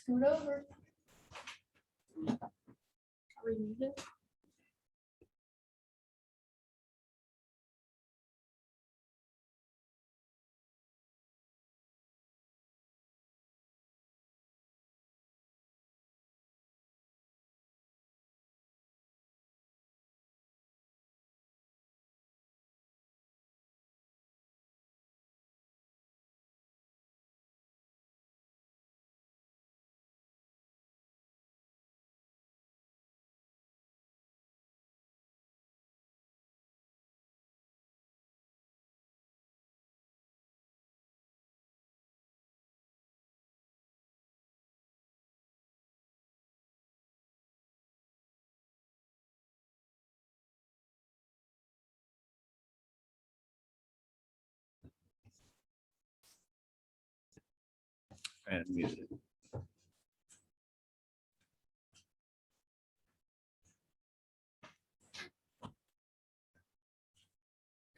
Scoot over. Are we muted? And muted.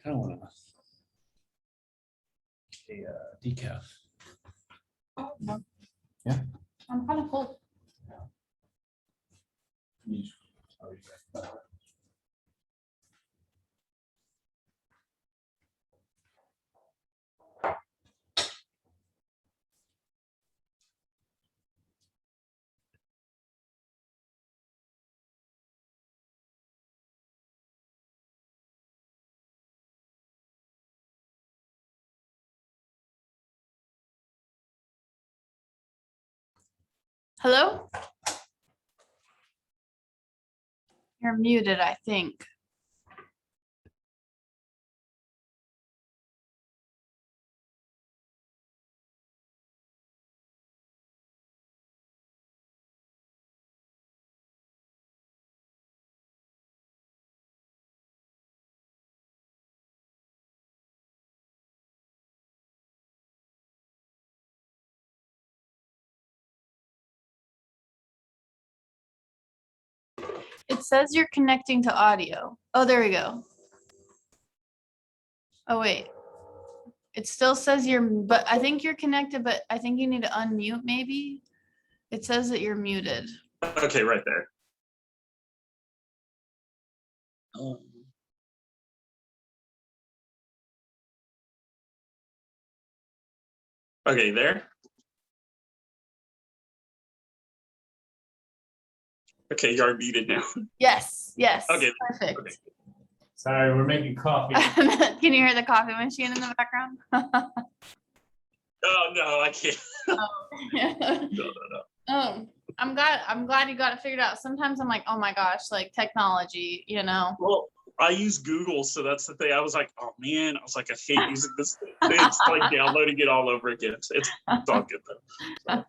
Kind of want a decaf. Oh, no. Yeah. I'm kind of full. Hello? You're muted, I think. It says you're connecting to audio. Oh, there we go. Oh, wait. It still says you're, but I think you're connected, but I think you need to unmute maybe. It says that you're muted. Okay, right there. Okay, there. Okay, you're muted now. Yes, yes. Okay. Perfect. Okay. Sorry, we're making coffee. Can you hear the coffee machine in the background? Oh no, I can't. Oh. No. Oh, I'm glad you got it figured out. Sometimes I'm like, oh my gosh, like technology, you know. Well, I use Google, so that's the thing. I was like, oh man, I was like, I hate using this. It's like downloading it all over again. It's all good though. So.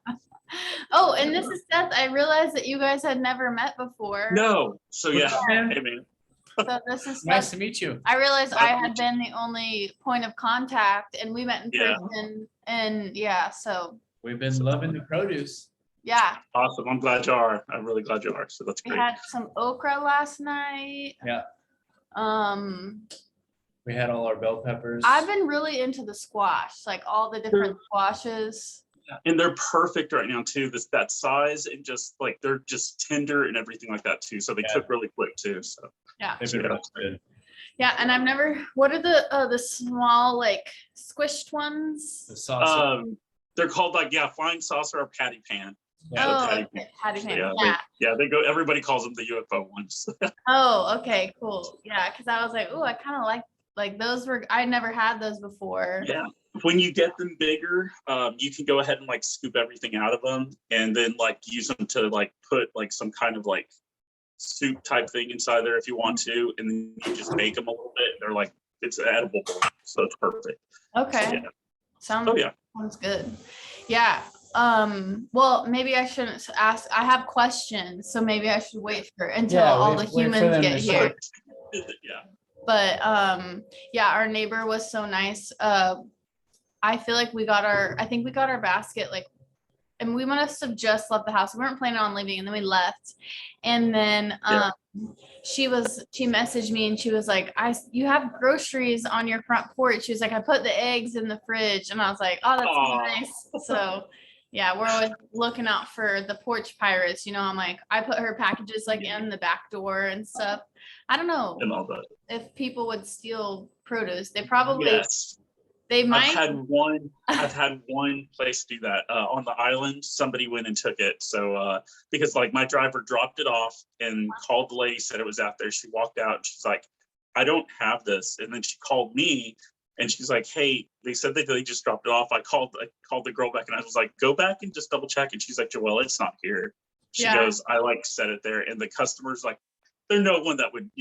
Oh, and this is Seth. I realized that you guys had never met before. No, so yeah, man? hey man. So this is Nice Seth. to meet you. I realized Nice I to had meet you. been the only point of contact, and we met in Yeah. person, and yeah, so We've been loving the produce. yeah. Awesome. I'm glad you are. I'm really glad you are. So that's We great. had some okra last night. Yeah. We had all our bell peppers. I've been really into the squash, like all the different squashes. And they're perfect right now too. That size and just like they're just tender and everything like that too. So they cook really quick too. So Yeah. They've been Yeah. really good. Yeah, and I've never. What are the small like squished ones? The sauce. they're called like flying saucer or patty pan. Yeah. Oh, patty okay, patty pan. Yeah, Yeah. they go. Everybody calls them the UFO ones. Oh, okay, cool. Yeah, because I was like, oh, I kind of like those were. I never had those before. Yeah. When you get them bigger, you can go ahead and like scoop everything out of them and then like use them to like put like some kind of like soup type thing inside there if you want to, and then you just make them a little bit. They're like it's edible, so it's perfect. Okay. So, yeah. Sounds Oh yeah. sounds good. Yeah. Well, maybe I shouldn't ask. I have questions, so maybe I should wait for until all the wait for humans them get to here. Yeah. But yeah, our neighbor was so nice. I feel like I think we got our basket like, and we must have just left the house. We weren't planning on leaving, and then we left. And then she messaged me and she was like, you have groceries on your front porch. She was like, I put the eggs in the fridge, and I was like, oh, that's Aw. nice. So Yeah, we're always looking out for the porch pirates. You know, I'm like, I put her packages like in the back door and stuff. I don't know and all that. if people would steal produce. They probably, Yes. they I've might. had one place do that on the island. Somebody went and took it. So because like my driver dropped it off and called the lady, said it was out there. She walked out and she's like, I don't have this. And then she called me and she's like, hey, they said that they just dropped it off. I called the girl back and I was like, go back and just double check. And she's like, Joelle, it's not here. She goes, I like set it there. And the customer's like, there's no one that would,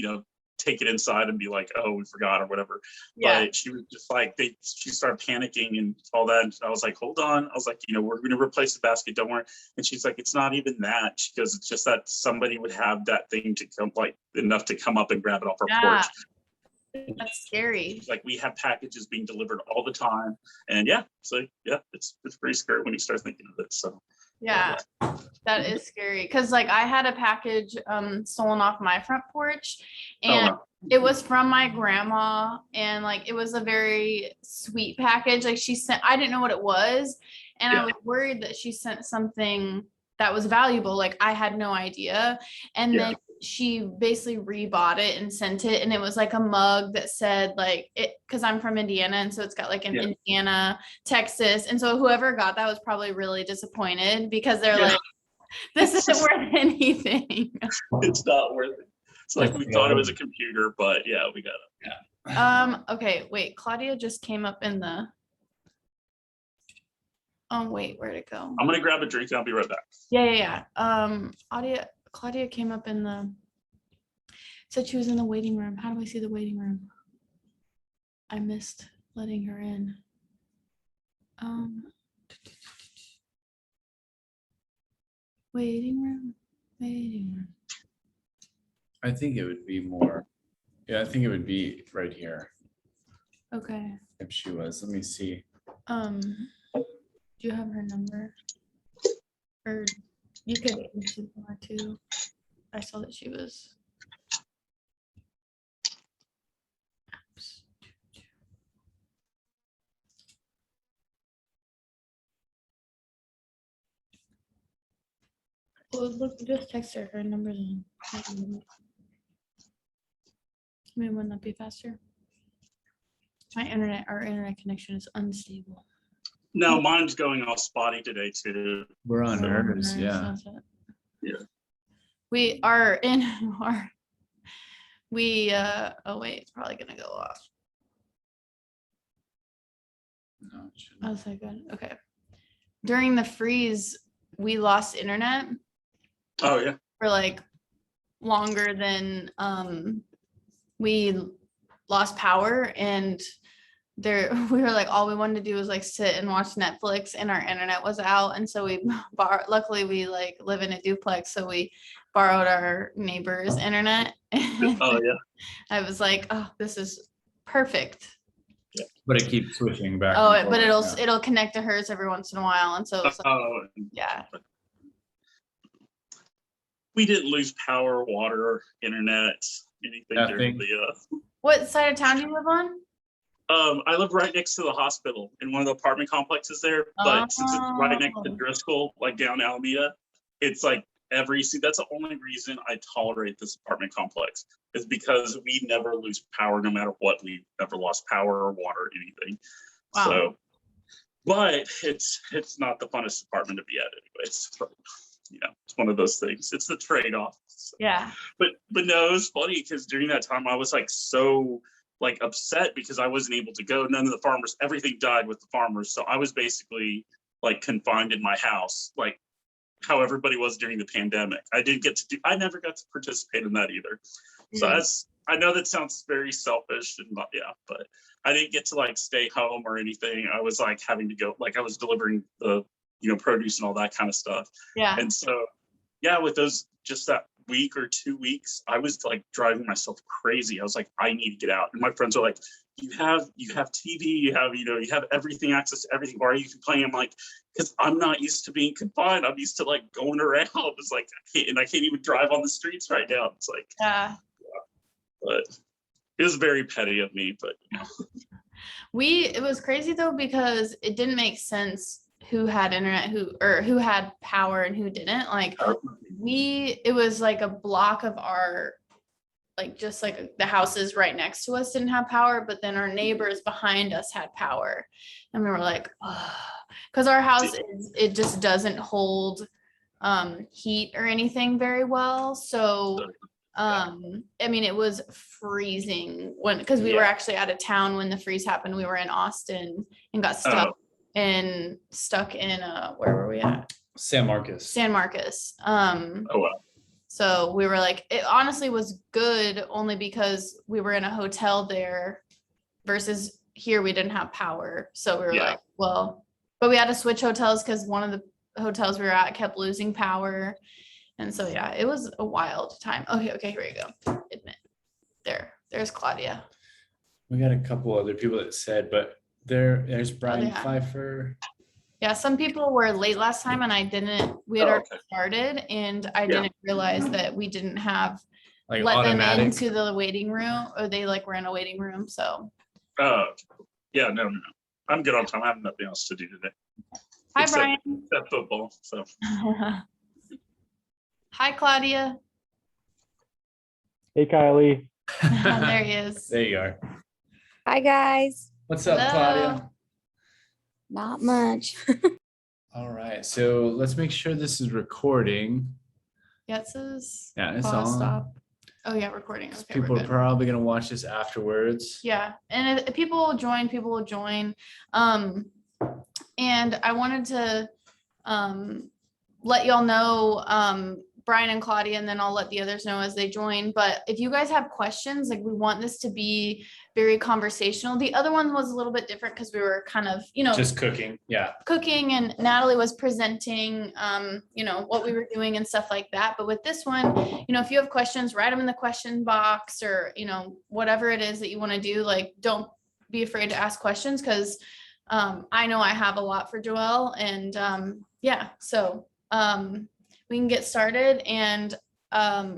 take it inside and be like, oh, we forgot or whatever. Yeah. But she was just like, she started panicking and all that. And I was like, hold on. I was like, we're going to replace the basket. Don't worry. And she's like, it's not even that. She goes, it's just that somebody would have that thing to come, like enough to come up and grab it off our porch. That's scary. Like we have packages being delivered all the time. And it's pretty scary when you start thinking of it. So yeah, that is scary. Cause like I had a package stolen off my front porch and it was from my grandma and like it was a very sweet package. Like she sent, I didn't know what it was. And I was worried that she sent something that was valuable. Like I had no idea. And then she basically rebought it and sent it. And it was like a mug that said like it, cause I'm from Indiana. And so it's got like an Indiana, Texas. And so whoever got that was probably really disappointed because they're like, this isn't worth anything. It's not worth it. It's like we thought it was a computer, but we got it. Okay, wait, Claudia just came up in the, oh wait, where'd it go? I'm gonna grab a drink and I'll be right back. Yeah. Claudia came up in the, said she was in the waiting room. How do I see the waiting room? I missed letting her in. Waiting room. I think it would be more. Yeah, I think it would be right here Okay. if she was. Let me see. Do you have her number? Or you could issue her too. I saw that she was. Well, look, just text her. Her number's in. I mean, wouldn't that be faster? Our internet connection is unstable. No, mine's going all spotty today too. We're on hers, yeah. We are in our, oh wait, it's probably gonna go off. No, it shouldn't. Oh, so good. Okay. During the freeze, we lost internet. Oh yeah. For like longer than we lost power, and we were like, all we wanted to do was like sit and watch Netflix, and our internet was out, and so we luckily we like live in a duplex, so we borrowed our neighbor's internet. Oh yeah. I was like, oh, this is perfect. But it keeps switching back. Oh, and but forth, it'll connect to hers every once in a while, and so it's like, yeah. We didn't lose power, water, internet, anything during the What side of town do you live on? I live right next to the hospital in one of the apartment complexes there, but since it's right next to Driscoll, like down Alameda, it's like that's the only reason I tolerate this apartment complex is because we never lose power no matter what. We never lost power or water or anything. Wow. So, but it's not the funnest apartment to be at anyways. But, it's one of those things. It's the trade-off. So. Yeah. But no, it was funny because during that time I was like so like upset because I wasn't able to go. None of the farmers, everything died with the farmers. So I was basically like confined in my house, like how everybody was during the pandemic. I never got to participate in that either. So I know that sounds very selfish and but I didn't get to like stay home or anything. I was like having to go, like I was delivering the, produce and all that kind of stuff. Yeah. And so, with those, just that week or 2 weeks, I was like driving myself crazy. I was like, I need to get out. And my friends were like, you have TV, you have everything, access to everything. Why are you complaining? I'm like, because I'm not used to being confined. I'm used to like going around. It's like, I can't even drive on the streets right now. It's like, but it was very petty of me, but it was crazy though, because it didn't make sense who had internet, who had power and who didn't. Like it was like a block of our, like just like the houses right next to us didn't have power, but then our neighbors behind us had power. And we were like, because our house it just doesn't hold heat or anything very well. So I mean, it was freezing because we were actually out of town when the freeze happened. We were in Austin and got stuck in where were we at? San Marcos. Wow. So we were like, it honestly was good only because we were in a hotel there versus here we didn't have power. So we were like, well, but we had to switch hotels because one of the hotels we were at kept losing power. And so, yeah, it was a wild time. Okay, here we go. Admit. There's Claudia. We got a couple other people that said, but there's Brian Pfeiffer. Yeah, some people were late last time and we had already started and I didn't realize that we didn't have like let automatic. them into the waiting room, or they like were in a waiting room. So yeah, no. I'm good on time. I have nothing else to do today. Hi, Brian. Except football. So hi, Claudia. Hey, Kylie. There he is. There you are. Hi, guys. What's up, Hello. Claudia? Not much. All right, so let's make sure this is recording. Yeah, it says. Yeah, it's pause, on. stop. Oh yeah, recording. Okay, People we're are good. probably gonna watch this afterwards. Yeah, and if people will join. And I wanted to let y'all know, Brian and Claudia, and then I'll let the others know as they join. But if you guys have questions, like we want this to be very conversational. The other one was a little bit different because we were kind of, Just cooking. Yeah. cooking, and Natalie was presenting, what we were doing and stuff like that. But with this one, if you have questions, write them in the question box, or, whatever it is that you want to do, like, don't be afraid to ask questions, because I know I have a lot for Joelle, and so we can get started. And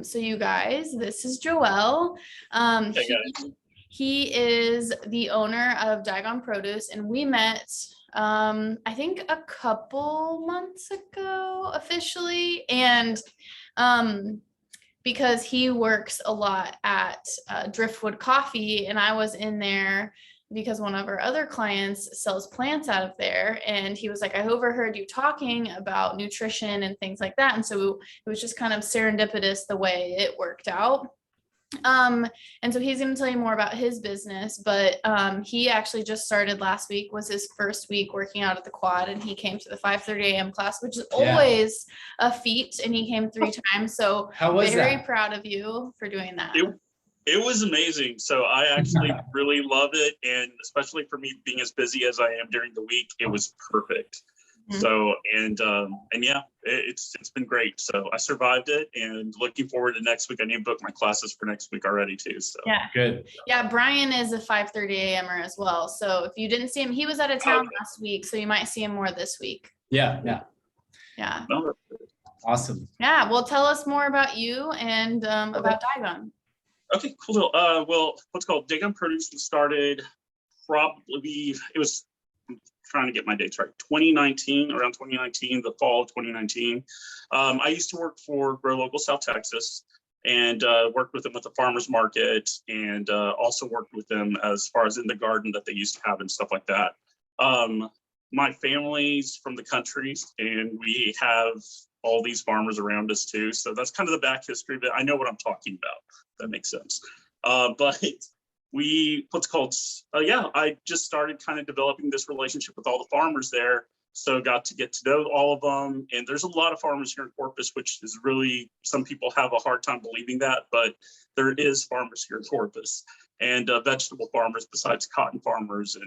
so you guys, this is Joelle. He is the owner of Dagon Produce, and we met I think a couple months ago officially, and because he works a lot at Driftwood Coffee, and I was in there because one of our other clients sells plants out of there, and he was like, I overheard you talking about nutrition and things like that. And so it was just kind of serendipitous the way it worked out. And so he's going to tell you more about his business, but he actually just started last week, was his first week working out at the quad, and he came to the 5:30 a.m. class, which is always a feat, and he came 3 times. So how was very that? proud of you for doing that. It was amazing. So I actually really loved it. And especially for me being as busy as I am during the week, it was perfect. Mm-hmm. So, and yeah, it's been great. So I survived it, and looking forward to next week. I need to book my classes for next week already too. So yeah, good. Yeah, Brian is a 5:30 a.m.er as well. So if you didn't see him, he was out of town last week, so you might see him more this week. Yeah. Awesome. Yeah, well, tell us more about you and about Dagon. Okay, cool. Well, what's called Dagon Produce was started probably, I'm trying to get my dates right, 2019, around 2019, the fall of 2019. I used to work for Grow Local South Texas, and worked with them at the farmers market, and also worked with them as far as in the garden that they used to have and stuff like that. My family's from the country, and we have all these farmers around us too. So that's kind of the back history of it. I know what I'm talking about. That makes sense. But I just started kind of developing this relationship with all the farmers there. So got to get to know all of them. And there's a lot of farmers here in Corpus, which is really, some people have a hard time believing that, but there is farmers here in Corpus, and vegetable farmers besides cotton farmers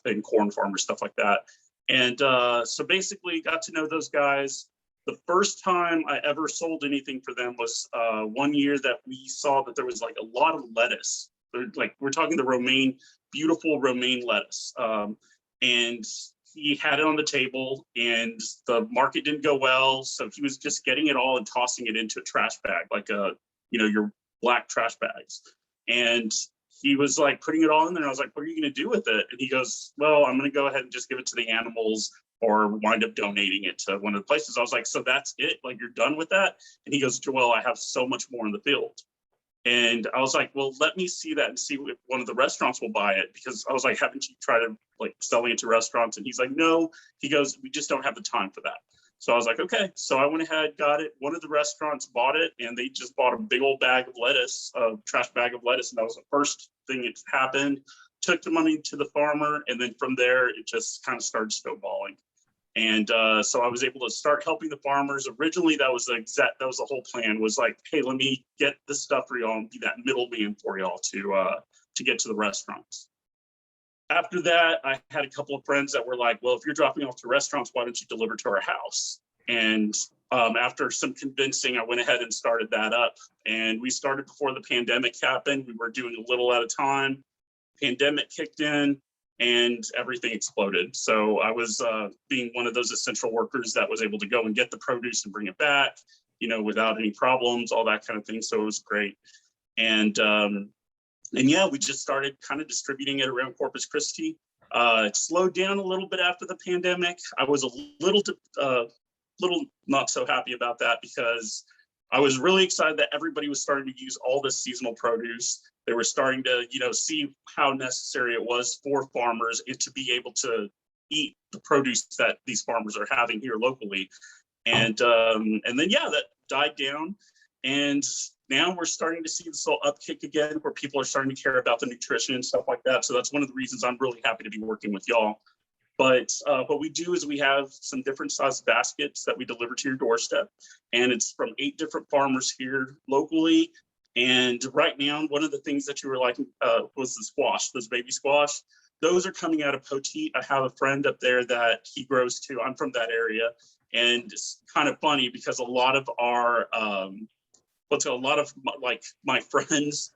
and corn farmers, stuff like that. And so basically got to know those guys. The first time I ever sold anything for them was one year that we saw that there was like a lot of lettuce. Like, we're talking the beautiful romaine lettuce. And he had it on the table, and the market didn't go well. So he was just getting it all and tossing it into a trash bag, like your black trash bags. And he was like putting it all in there. And I was like, what are you going to do with it? And he goes, well, I'm going to go ahead and just give it to the animals. or wind up donating it to one of the places. I was like, so that's it? Like, you're done with that? And he goes, Joel, I have so much more in the field. And I was like, well, let me see that and see if one of the restaurants will buy it. Because I was like, haven't you tried to like selling it to restaurants? And he's like, no. He goes, we just don't have the time for that. So I was like, okay. So I went ahead, got it. One of the restaurants bought it, and they just bought a big old bag of lettuce, a trash bag of lettuce. And that was the first thing that happened. Took the money to the farmer. And then from there, it just kind of started snowballing. And so I was able to start helping the farmers. Originally, that was the whole plan, was like, hey, let me get this stuff for y'all and be that middleman for y'all to get to the restaurants. After that, I had a couple of friends that were like, well, if you're dropping off to restaurants, why don't you deliver to our house? And after some convincing, I went ahead and started that up. And we started before the pandemic happened. We were doing a little at a time. Pandemic kicked in, and everything exploded. So I was being one of those essential workers that was able to go and get the produce and bring it back, without any problems, all that kind of thing. So it was great. And yeah, we just started kind of distributing it around Corpus Christi. It slowed down a little bit after the pandemic. I was a little not so happy about that, because I was really excited that everybody was starting to use all this seasonal produce. They were starting to, see how necessary it was for farmers to be able to eat the produce that these farmers are having here locally. And then, yeah, that died down. And now we're starting to see this little upkick again, where people are starting to care about the nutrition and stuff like that. So that's one of the reasons I'm really happy to be working with y'all. But what we do is we have some different sized baskets that we deliver to your doorstep. And it's from 8 different farmers here locally. And right now, one of the things that you were liking was the squash, those baby squash. Those are coming out of Poteet. I have a friend up there that he grows too. I'm from that area. And it's kind of funny because a lot of our, my friends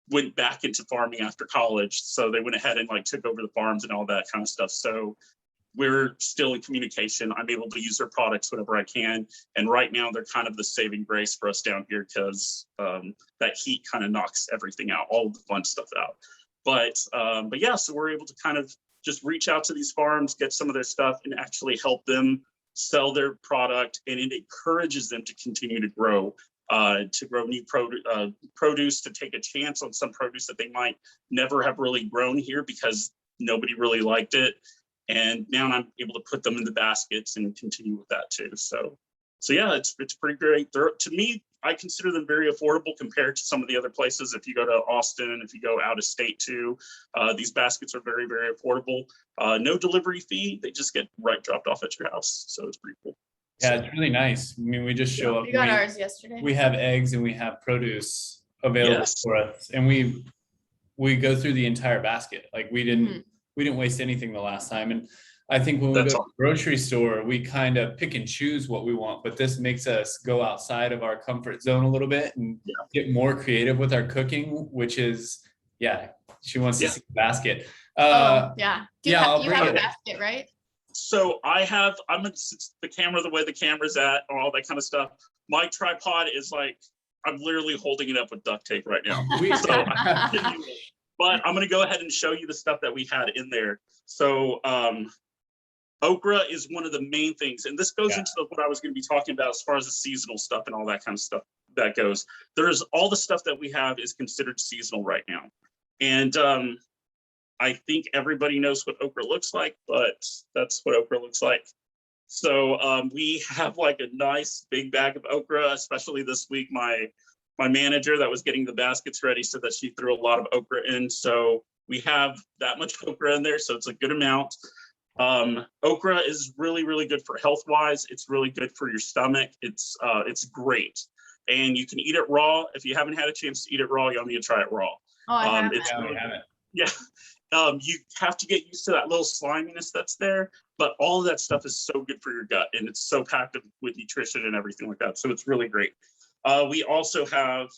went back into farming after college. So they went ahead and took over the farms and all that kind of stuff. So we're still in communication. I'm able to use their products whenever I can. And right now they're kind of the saving grace for us down here, because that heat kind of knocks everything out, all the fun stuff out. But yeah, so we're able to kind of just reach out to these farms, get some of their stuff, and actually help them sell their product. And it encourages them to continue to grow new produce, to take a chance on some produce that they might never have really grown here because nobody really liked it. And now I'm able to put them in the baskets and continue with that too. So yeah, it's pretty great. To me, I consider them very affordable compared to some of the other places. If you go to Austin, if you go out of state too, these baskets are very, very affordable. No delivery fee. They just get dropped off at your house. So it's pretty cool. Yeah, it's really nice. I mean, we just show up. We got ours yesterday. We have eggs and we have produce available for us, and we go through the entire basket. Like we didn't waste anything the last time. And I think when we go to the grocery store, we kind of pick and choose what we want, but this makes us go outside of our comfort zone a little bit and get more creative with our cooking, which is, she wants to see the basket. Do you have a basket, right? So I'm the camera, the way the camera's at, or all that kind of stuff. My tripod is I'm literally holding it up with duct tape right now. But I'm going to go ahead and show you the stuff that we had in there. So okra is one of the main things. And this goes into what I was going to be talking about as far as the seasonal stuff and all that kind of stuff that goes. There's all the stuff that we have is considered seasonal right now. And I think everybody knows what okra looks like, but that's what okra looks like. So we have a nice big bag of okra, especially this week. My manager that was getting the baskets ready said that she threw a lot of okra in. So we have that much okra in there. So it's a good amount. Okra is really, really good for health wise. It's really good for your stomach. It's great. And you can eat it raw. If you haven't had a chance to eat it raw, you'll need to try it raw. Oh, I haven't. We haven't. Yeah. You have to get used to that little sliminess that's there, but all of that stuff is so good for your gut, and it's so packed with nutrition and everything like that. So it's really great. We also have,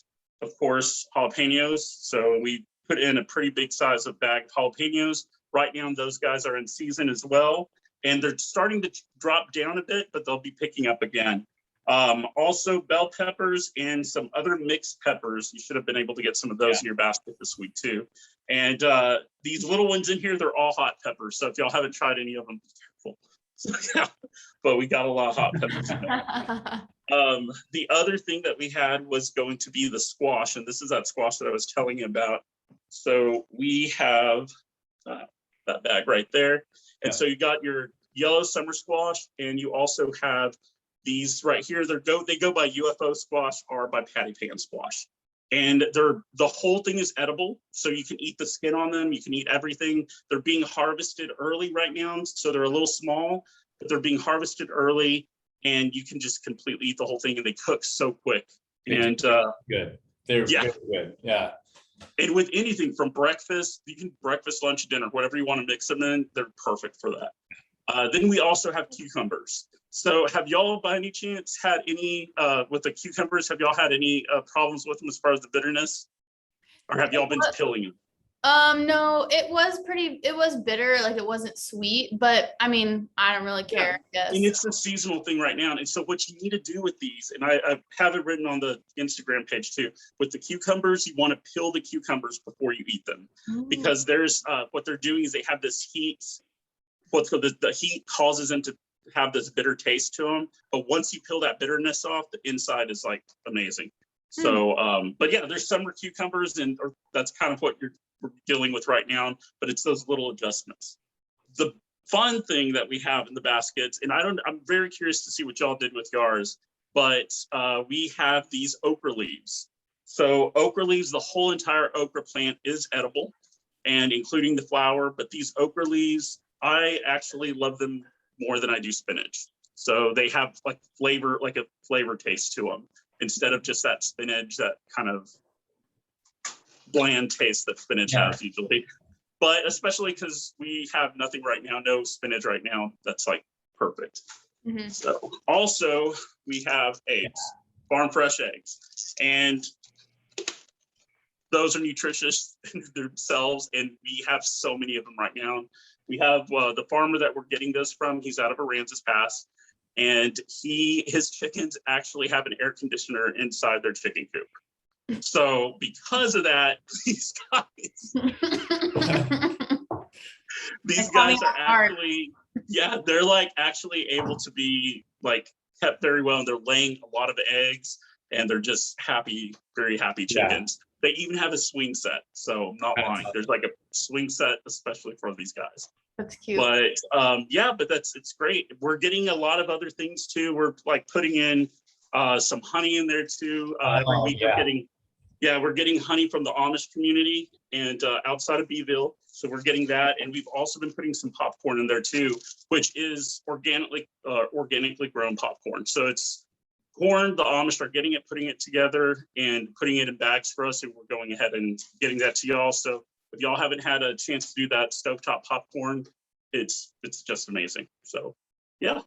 of course, jalapenos. So we put in a pretty big size of bag of jalapenos. Right now, those guys are in season as well, and they're starting to drop down a bit, but they'll be picking up again. Also bell peppers and some other mixed peppers. You should have been able to get some of those in your basket this week too. And these little ones in here, they're all hot peppers. So if y'all haven't tried any of them, be careful. So, yeah, but we got a lot of hot peppers. The other thing that we had was going to be the squash, and this is that squash that I was telling you about. So we have that bag right there. And so you got your yellow summer squash, and you also have these right here. They go by UFO squash or by patty pan squash. And the whole thing is edible. So you can eat the skin on them. You can eat everything. They're being harvested early right now. So they're a little small, but they're being harvested early, and you can just completely eat the whole thing, and they cook so quick. And good. They're very good. Yeah. And with anything from breakfast, you can breakfast, lunch, dinner, whatever you want to mix them in, they're perfect for that. Then we also have cucumbers. So have y'all by any chance had any, with the cucumbers, have y'all had any problems with them as far as the bitterness? Or have y'all been peeling them? No, it was bitter, like it wasn't sweet, but I mean, I don't really care, I guess. And it's a seasonal thing right now. And so what you need to do with these, and I have it written on the Instagram page too, with the cucumbers, you want to peel the cucumbers before you eat them. Because there's, what they're doing is they have this heat, the heat causes them to have this bitter taste to them. But once you peel that bitterness off, the inside is like amazing. So, but yeah, there's summer cucumbers, and that's kind of what we're dealing with right now, but it's those little adjustments. The fun thing that we have in the baskets, and I'm very curious to see what y'all did with yours, but we have these okra leaves. So okra leaves, the whole entire okra plant is edible, and including the flower, but these okra leaves, I actually love them more than I do spinach. So they have like a flavor taste to them, instead of just that spinach, that kind of bland taste that spinach has usually. But especially because we have nothing right now, no spinach right now, that's like perfect. So also we have eggs, farm fresh eggs, and those are nutritious themselves, and we have so many of them right now. We have the farmer that we're getting this from, he's out of Aransas Pass, and his chickens actually have an air conditioner inside their chicken coop. So because of that, these guys are actually, they're like actually able to be like kept very well, and they're laying a lot of eggs, and they're just happy, very happy chickens. They even have a swing set. So I'm not lying. There's like a swing set, especially for these guys. That's cute. But but it's great. We're getting a lot of other things too. We're like putting in some honey in there too. Every week we're getting honey from the Amish community and outside of Beeville. So we're getting that. And we've also been putting some popcorn in there too, which is organically grown popcorn. So it's corn, the Amish are getting it, putting it together and putting it in bags for us. And we're going ahead and getting that to y'all. So if y'all haven't had a chance to do that stovetop popcorn, it's just amazing. So yeah.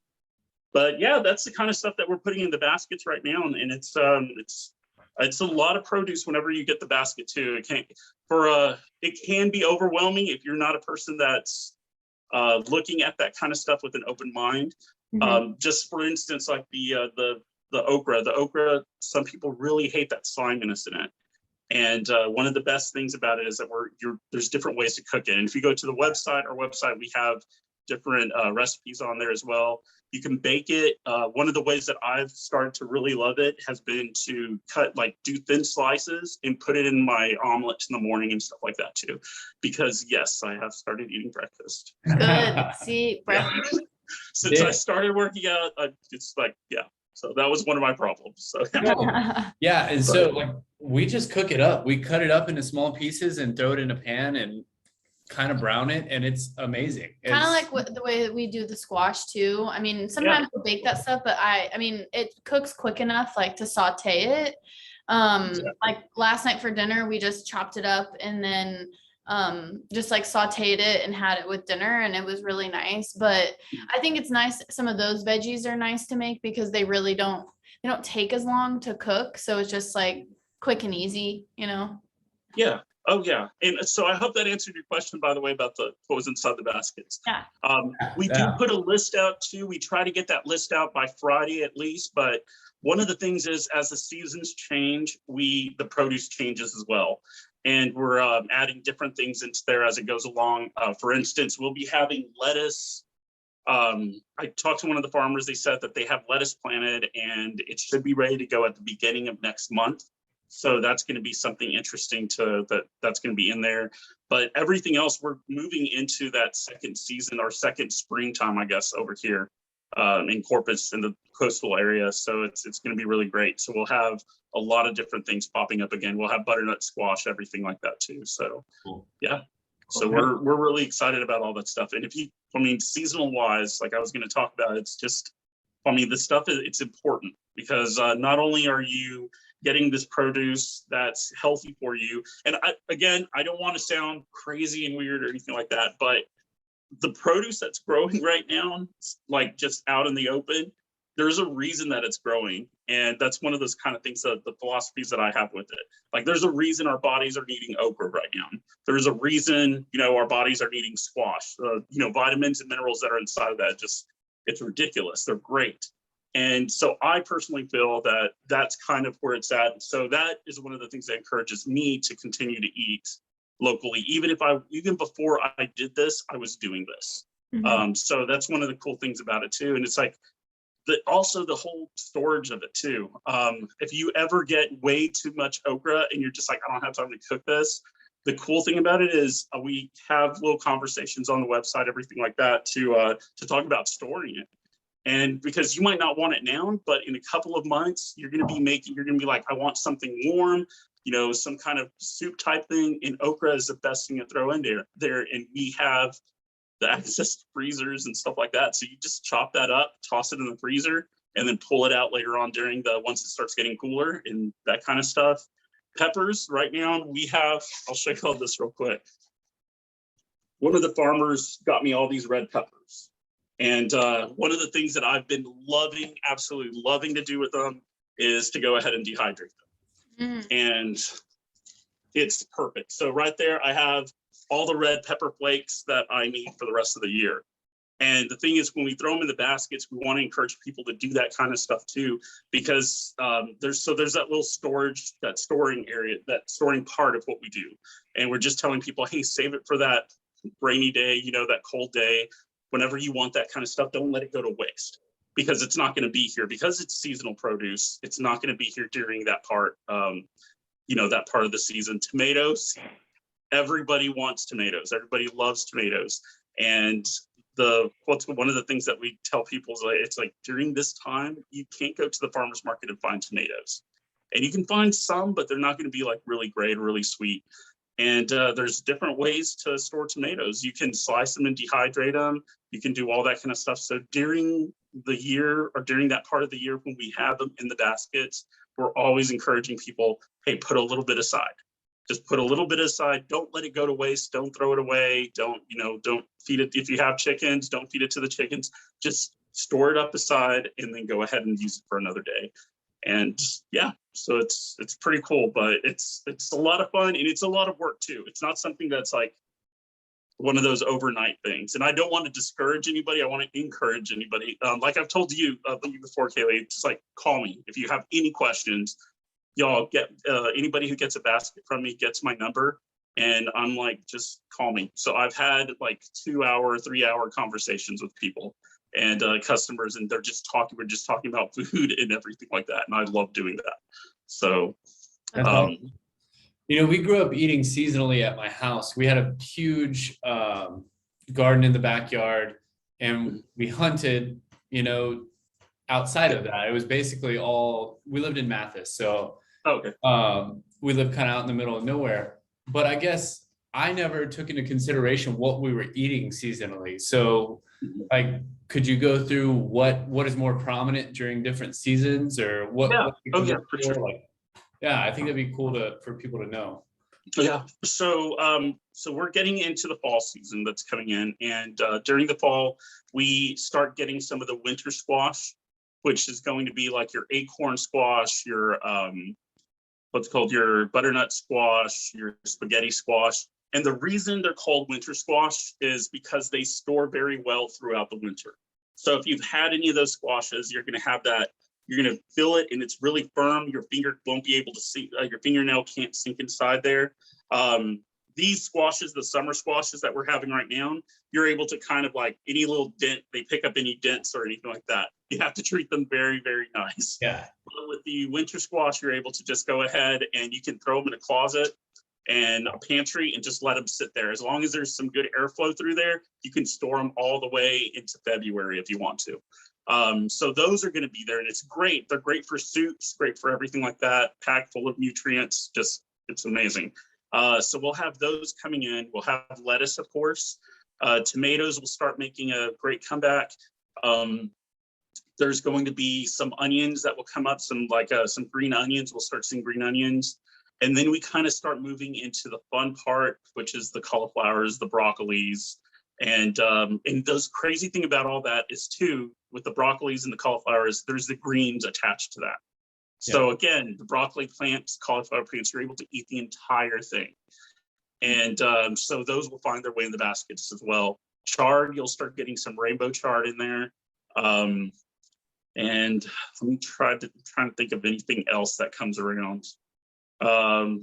But yeah, that's the kind of stuff that we're putting in the baskets right now. And it's a lot of produce whenever you get the basket too. It can be overwhelming if you're not a person that's looking at that kind of stuff with an open mind. Just for instance, like the okra, some people really hate that sliminess in it. And one of the best things about it is that there's different ways to cook it. And if you go to our website, we have different recipes on there as well. You can bake it. One of the ways that I've started to really love it has been to do thin slices and put it in my omelets in the morning and stuff like that too. Because yes, I have started eating breakfast. Good. See, breakfast. Since I started working out, it's like, so that was one of my problems. So and so like we just cook it up. We cut it up into small pieces and throw it in a pan and kind of brown it, and it's amazing. Kind of like the way that we do the squash too. I mean, sometimes we'll bake that stuff, but I mean, it cooks quick enough like to saute it. Like last night for dinner, we just chopped it up and then just like sauteed it and had it with dinner, and it was really nice. But I think it's nice, some of those veggies are nice to make because they really don't take as long to cook, so it's just like quick and easy, And so I hope that answered your question, by the way, about what was inside the baskets. We do Yeah. put a list out too. We try to get that list out by Friday at least, but one of the things is as the seasons change, the produce changes as well. And we're adding different things into there as it goes along. For instance, we'll be having lettuce I talked to one of the farmers. They said that they have lettuce planted and it should be ready to go at the beginning of next month. So that's going to be something interesting that's going to be in there. But everything else, we're moving into that second season or second springtime, I guess, over here in Corpus in the coastal area. So it's going to be really great. So we'll have a lot of different things popping up again. We'll have butternut squash, everything like that too. So cool. Yeah. So we're really excited about all that stuff. And seasonal wise, like I was going to talk about, it's just, the stuff it's important because not only are you getting this produce that's healthy for you, and I don't want to sound crazy and weird or anything like that, but the produce that's growing right now, like just out in the open, there's a reason that it's growing. And that's one of those kind of things that the philosophies that I have with it. Like there's a reason our bodies are needing okra right now. There's a reason, our bodies are needing squash, vitamins and minerals that are inside of that. It's ridiculous. They're great. And so I personally feel that that's kind of where it's at. So that is one of the things that encourages me to continue to eat locally. Even before I did this, I was doing this. Mm-hmm. So that's one of the cool things about it too. And it's like, also the whole storage of it too. If you ever get way too much okra and you're just like, I don't have time to cook this, the cool thing about it is we have little conversations on the website, everything like that, to talk about storing it. And because you might not want it now, but in a couple of months, you're going to be like, I want something warm, some kind of soup type thing. And okra is the best thing to throw in there. And we have the access to freezers and stuff like that. So you just chop that up, toss it in the freezer, and then pull it out later on once it starts getting cooler and that kind of stuff. Peppers, right now I'll show you all this real quick. One of the farmers got me all these red peppers. And one of the things that I've been absolutely loving to do with them is to go ahead and dehydrate them. Mm. And it's perfect. So right there, I have all the red pepper flakes that I need for the rest of the year. And the thing is, when we throw them in the baskets, we want to encourage people to do that kind of stuff too, because there's that little storage, that storing area, that storing part of what we do. And we're just telling people, hey, save it for that rainy day, that cold day. Whenever you want that kind of stuff, don't let it go to waste, because it's not going to be here. Because it's seasonal produce, it's not going to be here during that part, that part of the season. Tomatoes, everybody wants tomatoes. Everybody loves tomatoes. And one of the things that we tell people is it's like during this time, you can't go to the farmer's market and find tomatoes. And you can find some, but they're not going to be like really great or really sweet. And there's different ways to store tomatoes. You can slice them and dehydrate them. You can do all that kind of stuff. So during the year, or during that part of the year when we have them in the baskets, we're always encouraging people, hey, put a little bit aside. Just put a little bit aside. Don't let it go to waste. Don't throw it away. Don't feed it. If you have chickens, don't feed it to the chickens. Just store it up aside and then go ahead and use it for another day. And yeah, so it's pretty cool, but it's a lot of fun and it's a lot of work too. It's not something that's like one of those overnight things. And I don't want to discourage anybody. I want to encourage anybody. Like I've told you before, Kaylee, just like call me if you have any questions. Y'all get anybody who gets a basket from me gets my number, and I'm like, just call me. So I've had like 2-hour, 3-hour conversations with people and customers, and we're just talking about food and everything like that. And I love doing that. So, we grew up eating seasonally at my house. We had a huge garden in the backyard, and we hunted, outside of that. It was basically we lived in Mathis. So okay. We lived kind of out in the middle of nowhere, but I guess I never took into consideration what we were eating seasonally. So like, could you go through what is more prominent during different seasons, or what? Yeah. For sure. Yeah, I think that'd be cool for people to know. Yeah. So we're getting into the fall season that's coming in, and during the fall, we start getting some of the winter squash, which is going to be like your acorn squash, your what's called your butternut squash, your spaghetti squash. And the reason they're called winter squash is because they store very well throughout the winter. So if you've had any of those squashes, you're going to have that. You're going to feel it, and it's really firm. Your finger won't be able to see. Your fingernail can't sink inside there. these squashes, the summer squashes that we're having right now, you're able to kind of like any little dent, they pick up any dents or anything like that. You have to treat them very, very nice. Yeah. But with the winter squash, you're able to just go ahead and you can throw them in a closet and a pantry and just let them sit there. As long as there's some good airflow through there, you can store them all the way into February if you want to. So those are going to be there, and it's great. They're great for soups, great for everything like that, packed full of nutrients. Just, it's amazing. So we'll have those coming in. We'll have lettuce, of course. Tomatoes will start making a great comeback. There's going to be some onions that will come up, some green onions. We'll start seeing green onions. And then we kind of start moving into the fun part, which is the cauliflowers, the broccolis. And those crazy thing about all that is too, with the broccolis and the cauliflowers, there's the greens attached to that. Yeah. So again, the broccoli plants, cauliflower plants, you're able to eat the entire thing. And so those will find their way in the baskets as well. Chard, you'll start getting some rainbow chard in there. And let me try to think of anything else that comes around.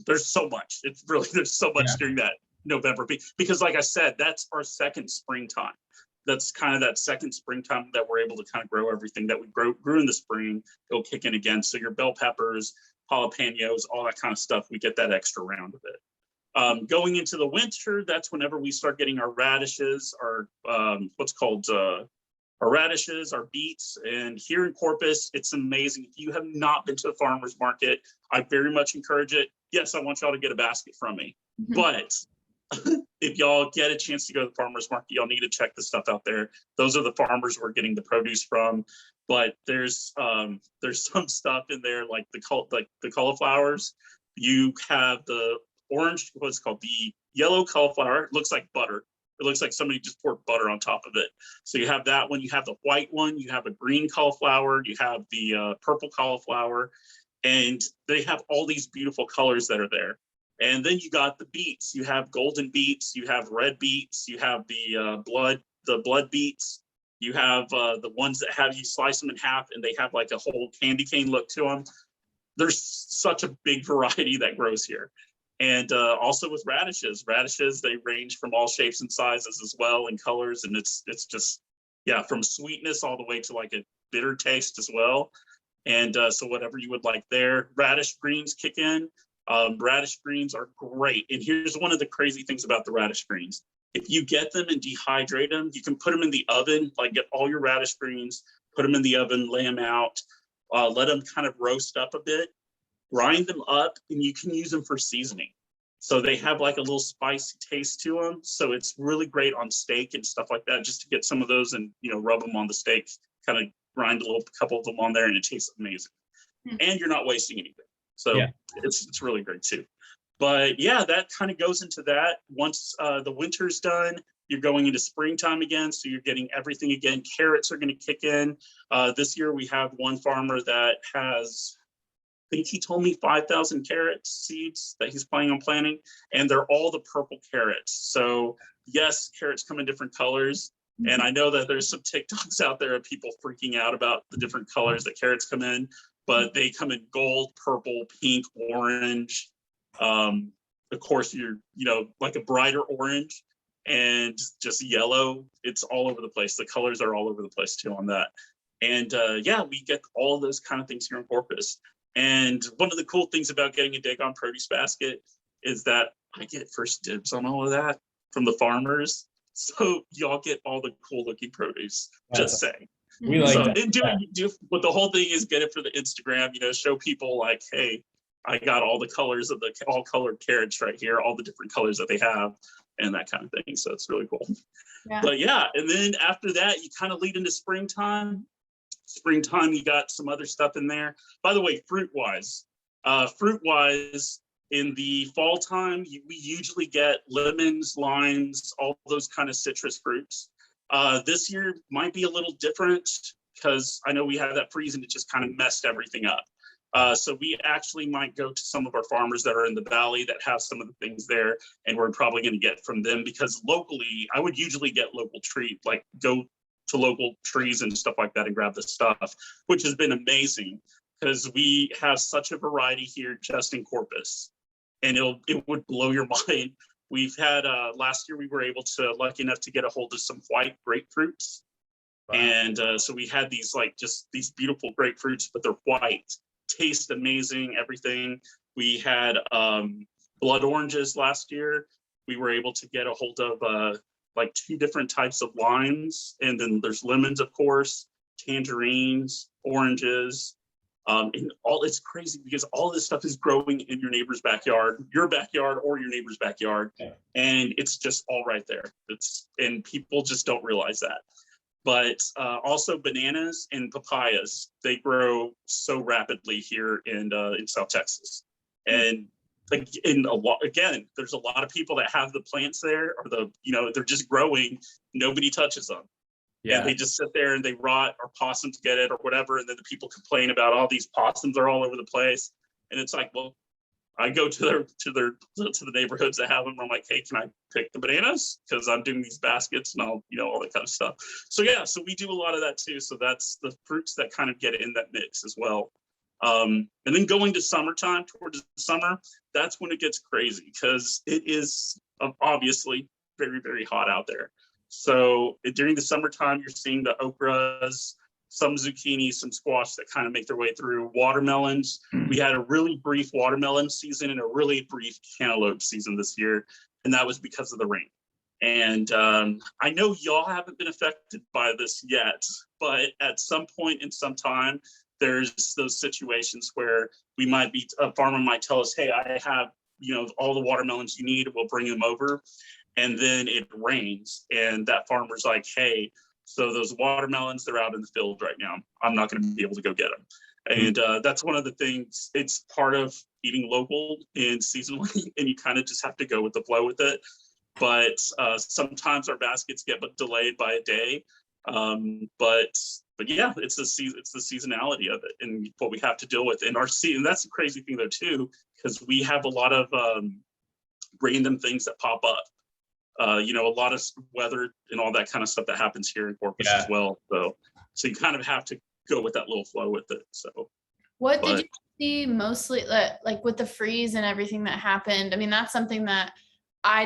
There's so much. There's so much during that November, because like I said, that's our second springtime. That's kind of that second springtime that we're able to kind of grow everything that we grew in the spring. It'll kick in again. So your bell peppers, jalapenos, all that kind of stuff, we get that extra round of it. Going into the winter, that's whenever we start getting our radishes, our radishes, our beets. And here in Corpus, it's amazing. If you have not been to the farmer's market, I very much encourage it. Yes, I want y'all to get a basket from me. Mm-hmm. But if y'all get a chance to go to the farmer's market, y'all need to check the stuff out there. Those are the farmers we're getting the produce from. But there's some stuff in there like the cauliflowers. You have the orange, what's called the yellow cauliflower. It looks like butter. It looks like somebody just poured butter on top of it. So you have that one, you have the white one, you have a green cauliflower, you have the purple cauliflower, and they have all these beautiful colors that are there. And then you got the beets. You have golden beets, you have red beets, you have the blood beets. You have the ones that have, you slice them in half and they have like a whole candy cane look to them. There's such a big variety that grows here. And also with radishes, they range from all shapes and sizes as well, and colors. And it's just, yeah, from sweetness all the way to like a bitter taste as well. And so whatever you would like there. Radish greens kick in. Radish greens are great. And here's one of the crazy things about the radish greens. If you get them and dehydrate them, you can put them in the oven, like get all your radish greens, put them in the oven, lay them out, let them kind of roast up a bit. Grind them up, and you can use them for seasoning. So they have like a little spicy taste to them. So it's really great on steak and stuff like that, just to get some of those and, rub them on the steak, kind of grind a couple of them on there, and it tastes amazing. And you're not wasting anything. So it's really great too. But yeah, that kind of goes into that. Once the winter's done, you're going into springtime again. So you're getting everything again. Carrots are going to kick in. This year we have one farmer that has, I think he told me 5,000 carrot seeds that he's planning on planting, and they're all the purple carrots. So yes, carrots come in different colors. And I know that there's some TikToks out there of people freaking out about the different colors that carrots come in, but they come in gold, purple, pink, orange. Of course, you're, like a brighter orange and just yellow. It's all over the place. The colors are all over the place too on that. And we get all those kind of things here in Corpus. And one of the cool things about getting a Dagon produce basket is that I get first dibs on all of that from the farmers. So y'all get all the cool looking produce, just saying. We like that. And but the whole thing is get it for the Instagram, show people like, hey, I got all the colors of the all colored carrots right here, all the different colors that they have and that kind of thing. So it's really cool. Yeah. But yeah, and then after that, you kind of lead into springtime. You got some other stuff in there. By the way, fruit-wise, in the fall time, we usually get lemons, limes, all those kind of citrus fruits. This year might be a little different because I know we had that freeze and it just kind of messed everything up. So we actually might go to some of our farmers that are in the valley that have some of the things there, and we're probably going to get from them, because locally, I would usually get local tree, like go to local trees and stuff like that and grab the stuff, which has been amazing because we have such a variety here just in Corpus. And it would blow your mind. We've had last year we were able to lucky enough to get a hold of some white grapefruits. Wow. And so we had these like just these beautiful grapefruits, but they're white, taste amazing, everything. We had blood oranges last year. We were able to get a hold of like 2 different types of limes, and then there's lemons, of course, tangerines, oranges, and all. It's crazy because all this stuff is growing in your neighbor's backyard, your backyard, or your neighbor's backyard, and it's just all right there. And people just don't realize that. But also bananas and papayas, they grow so rapidly here in South Texas. And again, there's a lot of people that have the plants there, or they're just growing. Nobody touches them. Yeah. And they just sit there and they rot, or possums get it or whatever. And then the people complain about all these possums are all over the place. And it's like, well, I go to the neighborhoods that have them. I'm like, hey, can I pick the bananas? Because I'm doing these baskets and all that kind of stuff. So yeah, so we do a lot of that too. So that's the fruits that kind of get in that mix as well. And then going to summertime, towards the summer, that's when it gets crazy because it is obviously very, very hot out there. So during the summertime, you're seeing the okras, some zucchini, some squash that kind of make their way through. Watermelons. We had a really brief watermelon season and a really brief cantaloupe season this year, and that was because of the rain. And I know y'all haven't been affected by this yet, but at some point in some time, there's those situations where a farmer might tell us, hey, I have, all the watermelons you need, we'll bring them over. And then it rains and that farmer's like, hey, so those watermelons, they're out in the field right now. I'm not going to be able to go get them. And that's one of the things, it's part of eating local and seasonally, and you kind of just have to go with the flow with it. But sometimes our baskets get delayed by a day. But yeah, it's the seasonality of it and what we have to deal with in our season. That's the crazy thing though too, because we have a lot of random things that pop up. A lot of weather and all that kind of stuff that happens here in Corpus as well. So you kind of have to go with that little flow with it. So did you see mostly like with the freeze and everything that happened? I mean, that's something that I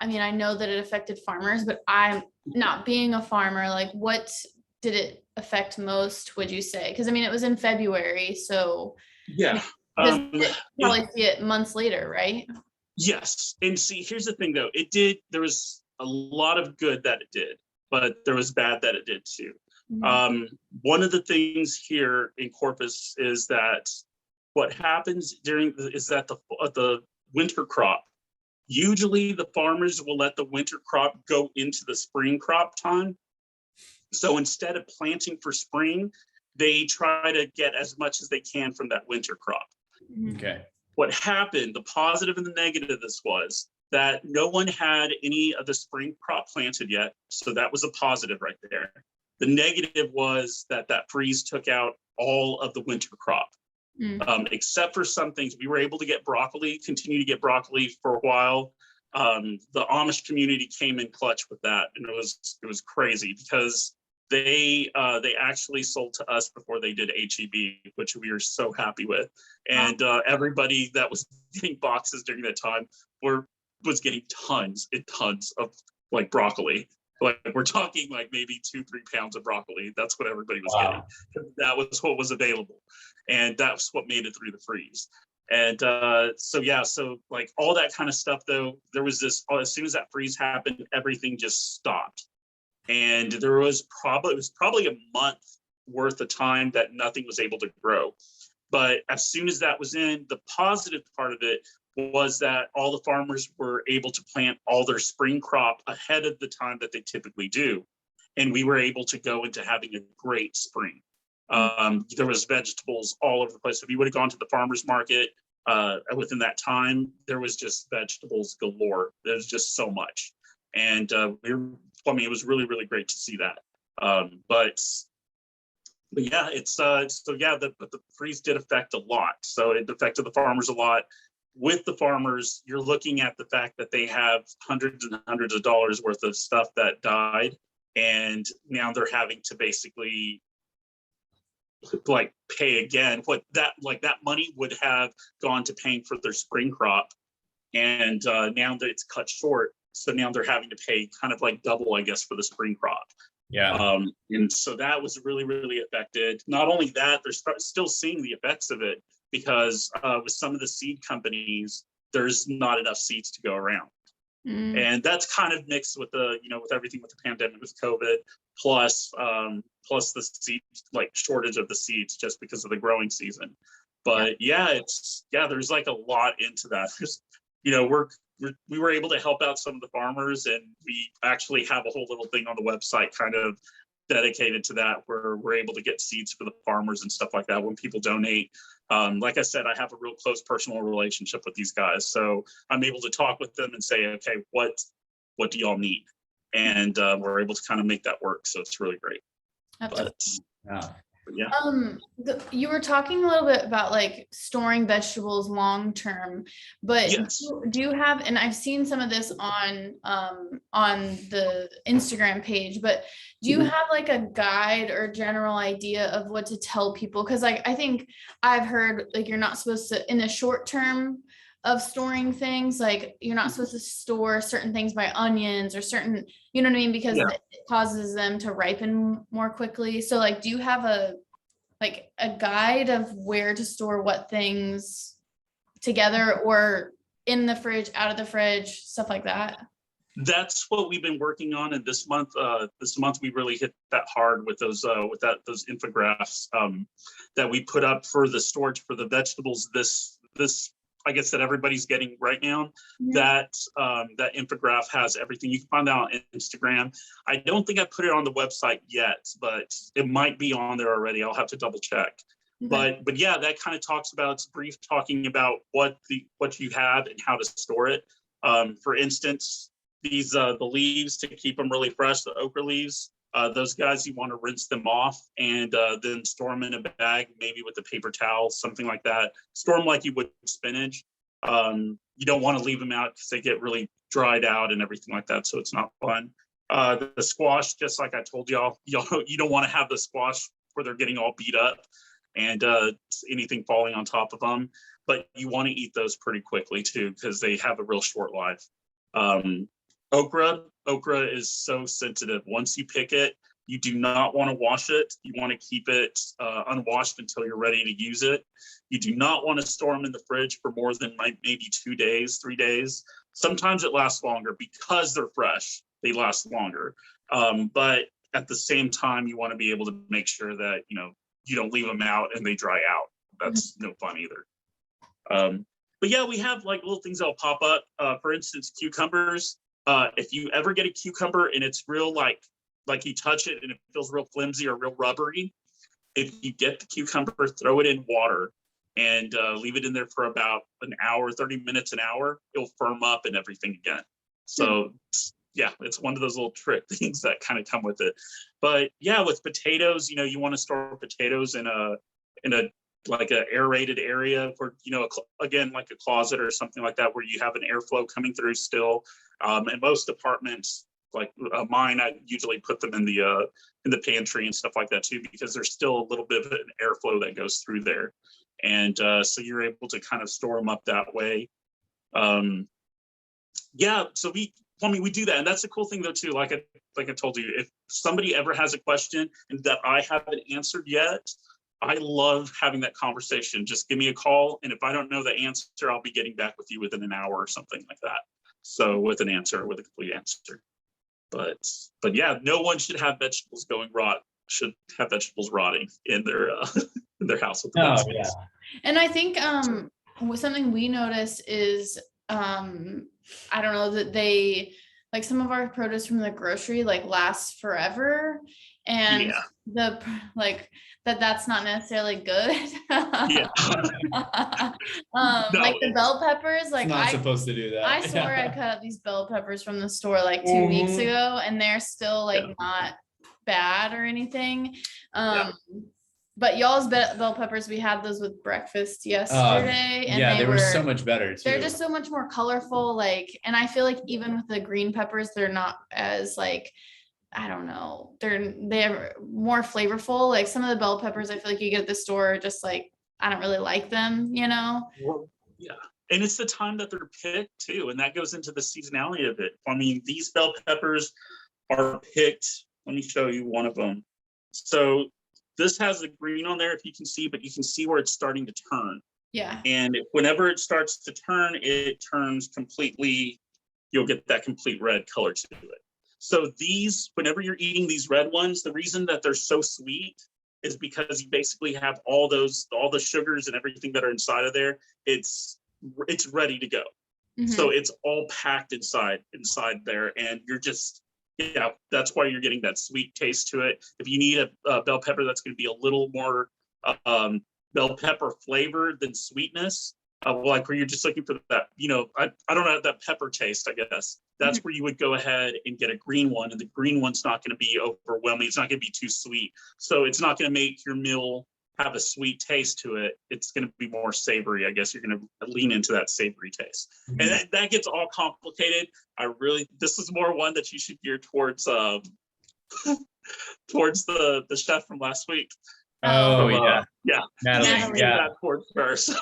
mean, I know that it affected farmers, but I'm not being a farmer. Like, what did it affect most, would you say? Because I mean, it was in February, so yeah, probably see it months later, right? Yes. And see, here's the thing though, there was a lot of good that it did, but there was bad that it did too. Mm-hmm. One of the things here in Corpus is that what happens is that the winter crop, usually the farmers will let the winter crop go into the spring crop time. So instead of planting for spring, they try to get as much as they can from that winter crop. Okay. What happened, the positive and the negative of this was that no one had any of the spring crop planted yet. So that was a positive right there. The negative was that freeze took out all of the winter crop, except for some things. We were able to get continue to get broccoli for a while. The Amish community came in clutch with that. And it was crazy because they actually sold to us before they did HEB, which we were so happy with. And everybody that was getting boxes during that time was getting tons and tons of like broccoli. Like we're talking like maybe 2-3 pounds of broccoli. That's what everybody was getting. That was what was available. And that's what made it through the freeze. And so like all that kind of stuff though, there was this, as soon as that freeze happened, everything just stopped. And it was probably a month worth of time that nothing was able to grow. But as soon as that was in, the positive part of it was that all the farmers were able to plant all their spring crop ahead of the time that they typically do. And we were able to go into having a great spring. There was vegetables all over the place. If you would have gone to the farmer's market within that time, there was just vegetables galore. There's just so much. And it was really, really great to see that. But yeah, the freeze did affect a lot. So it affected the farmers a lot. With the farmers, you're looking at the fact that they have hundreds and hundreds of dollars worth of stuff that died. And now they're having to basically like pay again what that money would have gone to paying for their spring crop. and now that it's cut short, so now they're having to pay kind of like double, I guess, for the spring crop. Yeah. And so that was really, really affected. Not only that, they're still seeing the effects of it because with some of the seed companies, there's not enough seeds to go around. And that's kind of mixed with the, with everything with the pandemic, with COVID, plus the seed, like shortage of the seeds just because of the growing season. But there's like a lot into that. We were able to help out some of the farmers, and we actually have a whole little thing on the website kind of dedicated to that, where we're able to get seeds for the farmers and stuff like that when people donate. Like I said, I have a real close personal relationship with these guys, so I'm able to talk with them and say, okay, what do y'all need? And we're able to kind of make that work. So it's really great. You were talking a little bit about like storing vegetables long term, but do you have, and I've seen some of this on the Instagram page, but do you have like a guide or general idea of what to tell people? Because like I think I've heard like you're not supposed to, in the short term of storing things, like you're not supposed to store certain things by onions or certain, you know what I mean, because it causes them to ripen more quickly. So like, do you have a guide of where to store what things together or in the fridge, out of the fridge, stuff like that? That's what we've been working on. And this month we really hit that hard with those infographics that we put up for the storage for the vegetables. This I guess that everybody's getting right now. That infographic has everything. You can find that on Instagram. I don't think I put it on the website yet, but it might be on there already. I'll have to double check. But yeah, that kind of talks about, it's brief talking about what you have and how to store it. For instance, these the leaves, to keep them really fresh, the okra leaves. Those guys, you want to rinse them off and then store them in a bag, maybe with a paper towel, something like that. Store them like you would spinach. You don't want to leave them out because they get really dried out and everything like that, so it's not fun. The squash, just like I told y'all, you don't want to have the squash where they're getting all beat up and anything falling on top of them. But you want to eat those pretty quickly too, because they have a real short life. Okra is so sensitive. Once you pick it, you do not want to wash it. You want to keep it unwashed until you're ready to use it. You do not want to store them in the fridge for more than maybe 2 days, 3 days. Sometimes it lasts longer because they're fresh. They last longer. But at the same time, you want to be able to make sure that, you don't leave them out and they dry out. That's no fun either. But yeah, we have like little things that'll pop up. For instance, cucumbers. If you ever get a cucumber and it's real like you touch it and it feels real flimsy or real rubbery, if you get the cucumber, throw it in water and leave it in there for about an hour, 30 minutes, an hour, it'll firm up and everything again. So yeah, it's one of those little trick things that kind of come with it. But yeah, with potatoes, you want to store potatoes in a like an aerated area for, again, like a closet or something like that, where you have an airflow coming through still. And most apartments, like mine, I usually put them in the pantry and stuff like that too, because there's still a little bit of an airflow that goes through there. And so you're able to kind of store them up that way. Yeah, so we do that. And that's the cool thing though too, like I told you, if somebody ever has a question and that I haven't answered yet, I love having that conversation. Just give me a call. And if I don't know the answer, I'll be getting back with you within an hour or something like that. So with a complete answer. But yeah, no one should have vegetables should have vegetables rotting in their in their house with the vegetables. And I think something we notice is I don't know, that they like some of our produce from the grocery like lasts forever, and that's not necessarily good. Yeah. Like the bell peppers, like it's not supposed to do that. I swore I cut up these bell peppers from the store like 2 weeks ago, and they're still like not bad or anything. But y'all's bell peppers, we had those with breakfast yesterday, and they were so much better too. They're just so much more colorful, and I feel like even with the green peppers, they're not as I don't know, they're more flavorful. Like some of the bell peppers I feel like you get at the store, just I don't really like them, Well, yeah. And it's the time that they're picked too, and that goes into the seasonality of it. I mean, these bell peppers are picked. Let me show you one of them. So this has the green on there, if you can see, but you can see where it's starting to turn. Yeah. And whenever it starts to turn, it turns completely, you'll get that complete red color to it. So these, whenever you're eating these red ones, the reason that they're so sweet is because you basically have all the sugars and everything that are inside of there. It's ready to go. Mm-hmm. So it's all packed inside there, and you're just, yeah, that's why you're getting that sweet taste to it. If you need a bell pepper that's going to be a little more bell pepper flavor than sweetness, like where you're just looking for that, I don't know, that pepper taste, I guess. That's where you would go ahead and get a green one, and the green one's not going to be overwhelming. It's not going to be too sweet. So it's not going to make your meal have a sweet taste to it. It's going to be more savory. I guess you're going to lean into that savory taste. Mm-hmm. And that gets all complicated. This is more one that you should gear towards towards the chef from last week. Oh, yeah. Natalie, yeah. That towards her. So,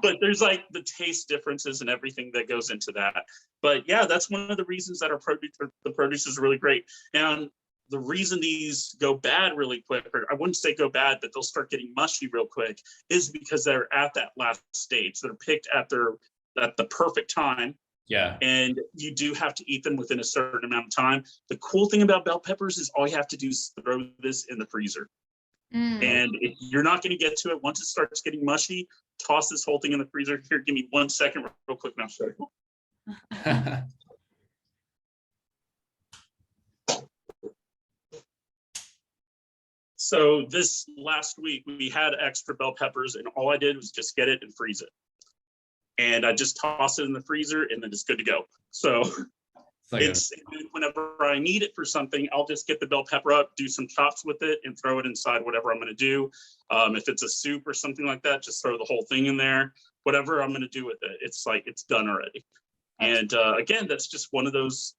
but there's like the taste differences and everything that goes into that. But yeah, that's one of the reasons that the produce is really great. And the reason these go bad really quick, or I wouldn't say go bad, but they'll start getting mushy real quick, is because they're at that last stage. They're picked at the perfect time. Yeah. And you do have to eat them within a certain amount of time. The cool thing about bell peppers is all you have to do is throw this in the freezer. And if you're not going to get to it, once it starts getting mushy, toss this whole thing in the freezer. Here, give me 1 second real quick and I'll show you. So this last week, we had extra bell peppers, and all I did was just get it and freeze it. And I just toss it in the freezer, and then it's good to go. So whenever I need it for something, I'll just get the bell pepper up, do some chops with it, and throw it inside whatever I'm going to do. If it's a soup or something like that, just throw the whole thing in there. Whatever I'm going to do with it, it's done already. And again, that's just one of those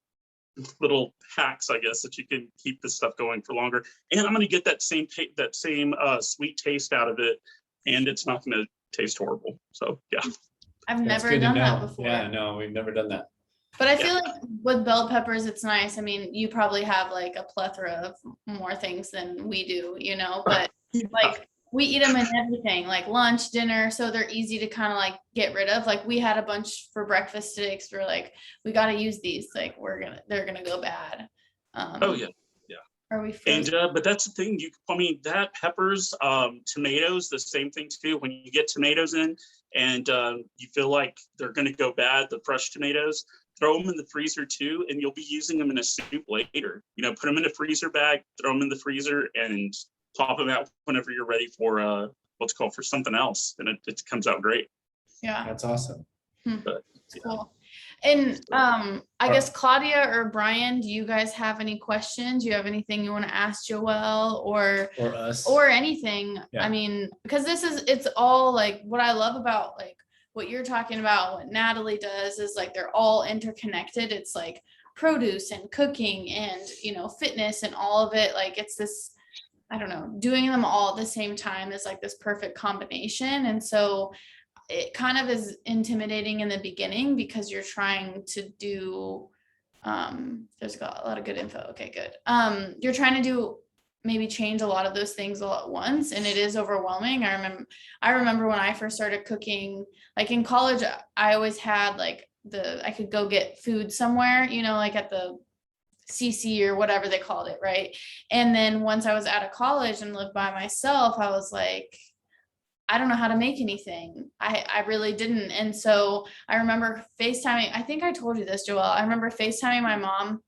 little hacks, I guess, that you can keep this stuff going for longer. And I'm going to get that same sweet taste out of it, and it's not going to taste horrible. So yeah, I've never done that before. Yeah, no, we've never done that. But I feel like with bell peppers, it's nice. I mean, you probably have like a plethora of more things than we do, but like we eat them in everything, like lunch, dinner. So they're easy to kind of like get rid of. Like we had a bunch for breakfast today because we're like, we got to use these. Like they're going to go bad. Oh yeah. Yeah. Are we but that's the thing. That peppers, tomatoes, the same thing too. When you get tomatoes in and you feel like they're going to go bad, the fresh tomatoes, throw them in the freezer too, and you'll be using them in a soup later. Put them in a freezer bag, throw them in the freezer, and pop them out whenever you're ready for for something else, and it comes out great. Yeah, that's awesome. But, yeah. Cool. And I guess Claudia or Brian, do you guys have any questions? Do you have anything you want to ask Joelle or us or anything? Yeah. I mean, because it's all like what I love about like what you're talking about, what Natalie does is like they're all interconnected. It's like produce and cooking and fitness and all of it. Like it's this, I don't know, doing them all at the same time is like this perfect combination. And so it kind of is intimidating in the beginning because you're trying to do there's got a lot of good info. Okay, good. You're trying to do maybe change a lot of those things all at once, and it is overwhelming. I remember when I first started cooking, like in college, I always had like I could go get food somewhere, like at the CC or whatever they called it, right? And then once I was out of college and lived by myself, I was like, I don't know how to make anything. I really didn't. And so I remember FaceTiming, I think I told you this, Joelle. I remember FaceTiming my mom.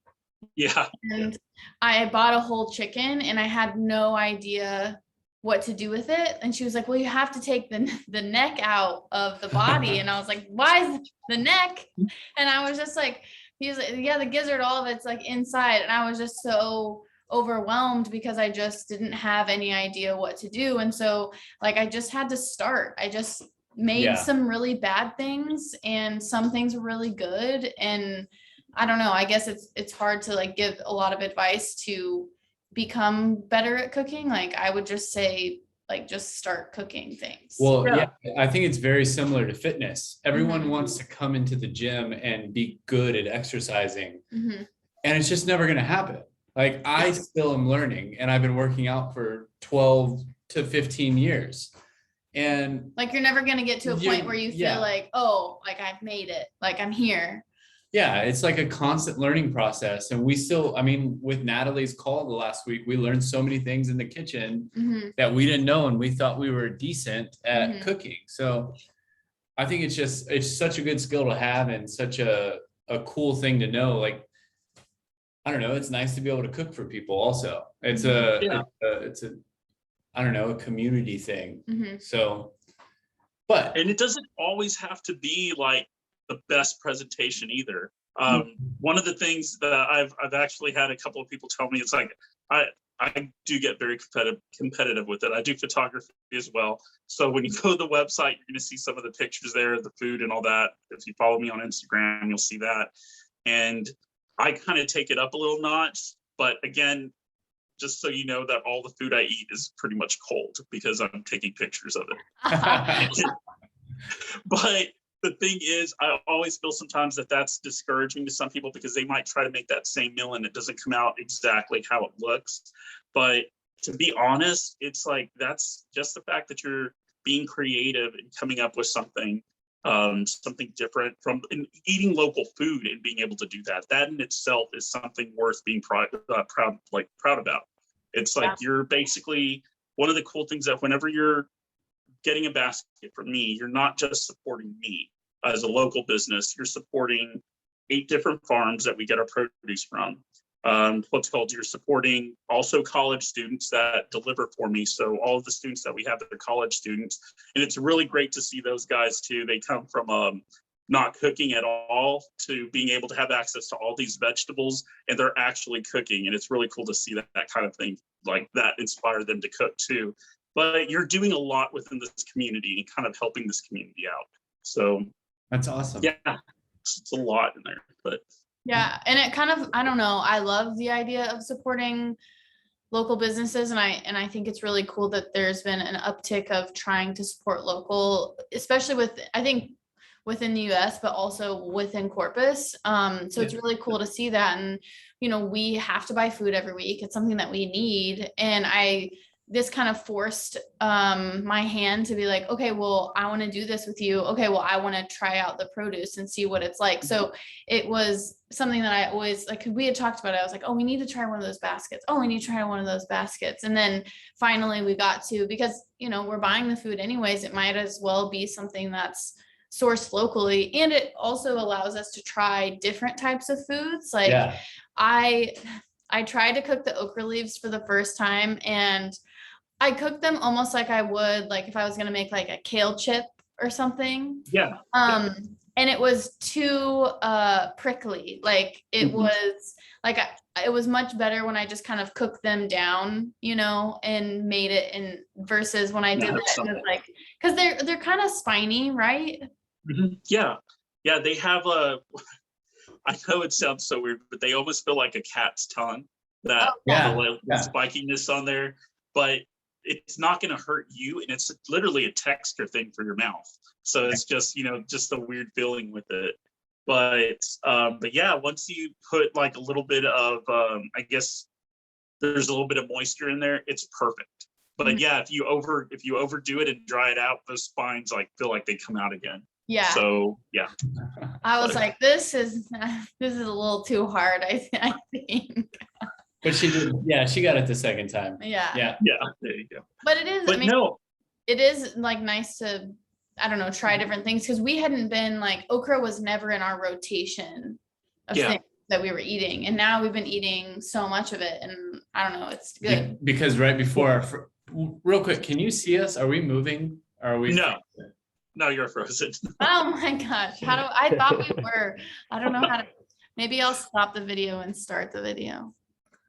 Yeah. And I bought a whole chicken and I had no idea what to do with it. And she was like, well, you have to take the neck out of the body. And I was like, why is the neck? And I was just like, he was like, yeah, the gizzard, all of it's like inside. And I was just so overwhelmed because I just didn't have any idea what to do. And so like, I just had to start. I just made some really bad things and some things were really good. And I don't know, I guess it's hard to like give a lot of advice to become better at cooking. Like I would just say like just start cooking things. Well, yeah, I think it's very similar to fitness. Everyone Mm-hmm. wants to come into the gym and be good at exercising, Mm-hmm. and it's just never going to happen. Like I still am learning, and I've been working out for 12 to 15 years. And like you're never going to get to a point where you feel like, oh, like I've made it, like I'm here. Yeah, it's like a constant learning process. And we still, I mean, with Natalie's call the last week, we learned so many things in the kitchen that we didn't know, and we thought we were decent at cooking. So I think it's such a good skill to have, and such a cool thing to know. Like, I don't know, it's nice to be able to cook for people also. It's it's a I don't know, a community thing. So, and it doesn't always have to be like the best presentation either. One of the things that I've actually had a couple of people tell me, it's like, I do get very competitive with it. I do photography as well. So when you go to the website, you're going to see some of the pictures there, the food and all that. If you follow me on Instagram, you'll see that. And I kind of take it up a little notch, but again, just so you know that all the food I eat is pretty much cold because I'm taking pictures of it. But the thing is, I always feel sometimes that that's discouraging to some people because they might try to make that same meal and it doesn't come out exactly how it looks. But to be honest, it's like, that's just the fact that you're being creative and coming up with something different from eating local food and being able to do that. That in itself is something worth being proud about. It's like you're basically, one of the cool things that whenever you're getting a basket from me, you're not just supporting me as a local business, you're supporting 8 different farms that we get our produce from. You're supporting also college students that deliver for me. So all of the students that we have, they're college students. And it's really great to see those guys too. They come from not cooking at all to being able to have access to all these vegetables, and they're actually cooking. And it's really cool to see that kind of thing like that inspire them to cook too. But you're doing a lot within this community and kind of helping this community out. So that's awesome. Yeah, it's a lot in there, but yeah. And it kind of, I don't know, I love the idea of supporting local businesses. And I think it's really cool that there's been an uptick of trying to support local, especially with, I think within the US, but also within Corpus. So it's really cool to see that. And, you know, we have to buy food every week. It's something that we need. And this kind of forced my hand to be like, okay, well, I want to do this with you. Okay, well, I want to try out the produce and see what it's like. So it was something that I always like, we had talked about it. I was like, oh, we need to try one of those baskets. Oh, we need to try one of those baskets. And then finally we got to, because, you know, we're buying the food anyways, it might as well be something that's sourced locally. And it also allows us to try different types of foods. Like I tried to cook the okra leaves for the first time, and I cooked them almost like I would, like if I was going to make like a kale chip or something. And it was too prickly. Like it was like, it was much better when I just kind of cooked them down, you know, and made it in versus when I did that, like, cause they're kind of spiny, right? Yeah. They have I know it sounds so weird, but they almost feel like a cat's tongue, the spikiness on there, but it's not going to hurt you. And it's literally a texture thing for your mouth. So it's just, you know, just a weird feeling with it. But yeah, once you put like a little bit of, I guess there's a little bit of moisture in there, it's perfect. But yeah, if you overdo it and dry it out, those spines like feel like they come out again. Yeah. So yeah. I was like, this is a little too hard, I think. But she did, yeah, she got it the second time. Yeah. There you go. But it is, it is like nice to, I don't know, try different things, because we hadn't been like, okra was never in our rotation of things that we were eating, and now we've been eating so much of it, and I don't know, it's good. Because right before, real quick, can you see us? Are we moving? Are we? No, you're frozen. Oh my gosh, I thought we were. I don't know how to. Maybe I'll stop the video and start the video.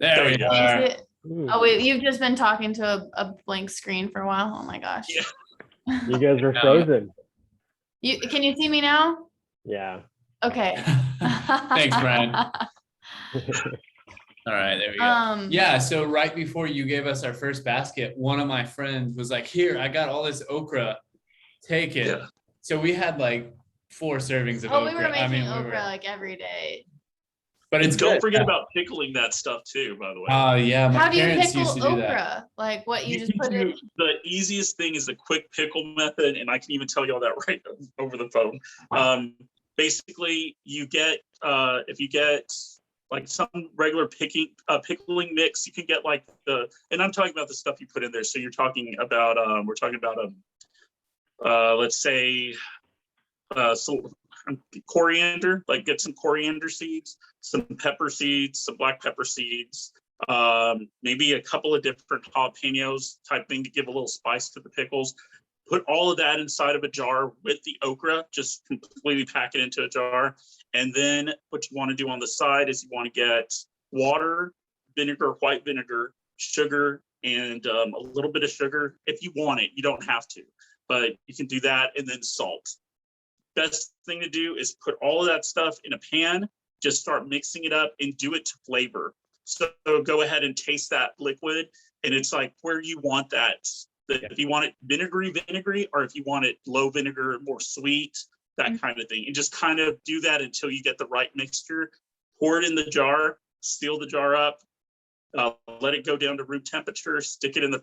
There we are. Oh wait, you've just been talking to a blank screen for a while. Oh my gosh. Yeah. You guys are frozen. Can you see me now? Yeah. Okay. Thanks, Brian. All right, there we go. Yeah, so right before you gave us our first basket, one of my friends was like, "Here, I got all this okra. Take it." Yeah. So we had like 4 servings of okra. We were making we okra like every day. But it's don't good. forget about pickling that stuff too, by the way. Yeah, my How do you parents pickle used to do that. okra? Like what you just can put do, it. The easiest thing is a quick pickle method, and I can even tell you all that right over the phone. Basically, you get if you get like some regular pickling mix, you can get like and I'm talking about the stuff you put in there. So you're talking about we're talking about let's say so coriander, like get some coriander seeds, some pepper seeds, some black pepper seeds, maybe a couple of different jalapenos type thing to give a little spice to the pickles. Put all of that inside of a jar with the okra, just completely pack it into a jar. And then what you want to do on the side is you want to get water, vinegar, white vinegar, sugar, and a little bit of sugar. If you want it, you don't have to, but you can do that, and then salt. Best thing to do is put all of that stuff in a pan, just start mixing it up and do it to flavor. So go ahead and taste that liquid, and it's like where you want that. If you want it vinegary, or if you want it low vinegar, more sweet, that kind of thing. And just kind of do that until you get the right mixture. Pour it in the jar, seal the jar up, let it go down to room temperature, stick it in the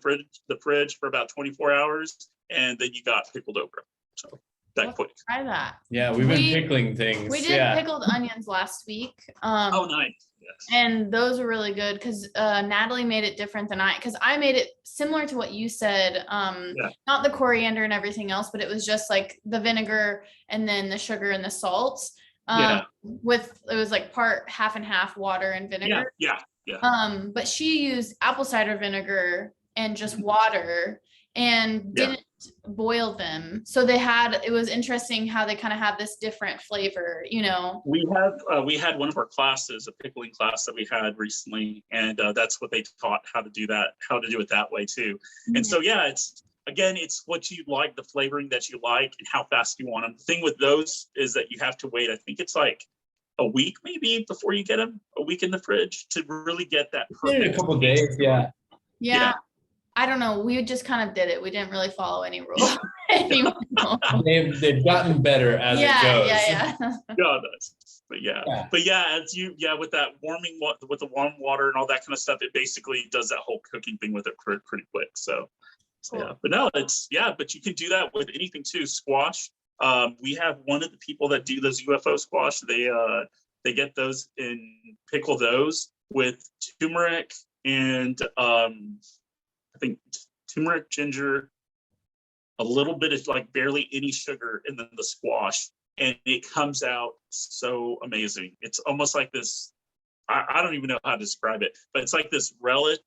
fridge for about 24 hours, and then you got pickled okra. So that quick. Try that. Yeah, we've been pickling things. We did pickled onions last week. Oh, nice. Yes. And those were really good because Natalie made it different than because I made it similar to what you said. Not the coriander and everything else, but it was just like the vinegar and then the sugar and the salts. It was like part half and half water and vinegar. Yeah. But she used apple cider vinegar and just water and didn't boil them. So it was interesting how they kind of have this different flavor, We had one of our classes, a pickling class that we had recently, and that's what they taught, how to do it that way too. And so it's what you like, the flavoring that you like, and how fast you want them. The thing with those is that you have to wait, I think it's like a week maybe before you get them, a week in the fridge to really get that perfect. A couple days, yeah. I don't know. We just kind of did it. We didn't really follow any rules anymore. They've gotten better as it goes. Yeah. But as with that warming, with the warm water and all that kind of stuff, it basically does that whole cooking thing with it pretty quick. So cool. But no, but you can do that with anything too. Squash. We have one of the people that do those UFO squash. They get those and pickle those with turmeric and I think turmeric, ginger, a little bit of like barely any sugar, and then the squash, and it comes out so amazing. It's almost like this. I don't even know how to describe it, but it's like this relish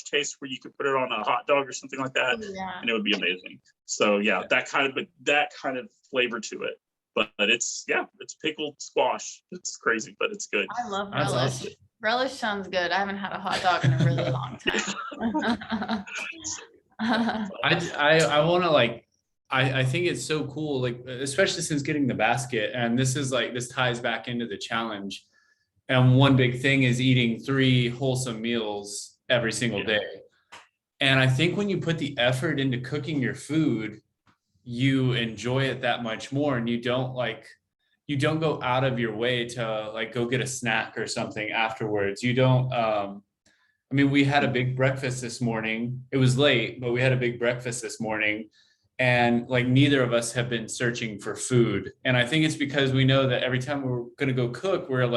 taste where you could put it on a hot dog or something like that, and it would be amazing. So that kind of flavor to it. But it's pickled squash. It's crazy, but it's good. I love relish. Awesome. Relish sounds good. I haven't had a hot dog in a really long time. I want to I think it's so cool, especially since getting the basket, and this ties back into the challenge. And one big thing is eating 3 wholesome meals every single day. And I think when you put the effort into cooking your food, you enjoy it that much more, and you don't go out of your way to go get a snack or something afterwards. You don't, we had a big breakfast this morning. It was late, but we had a big breakfast this morning, and neither of us have been searching for food. And I think it's because we know that every time we're going to go cook, we're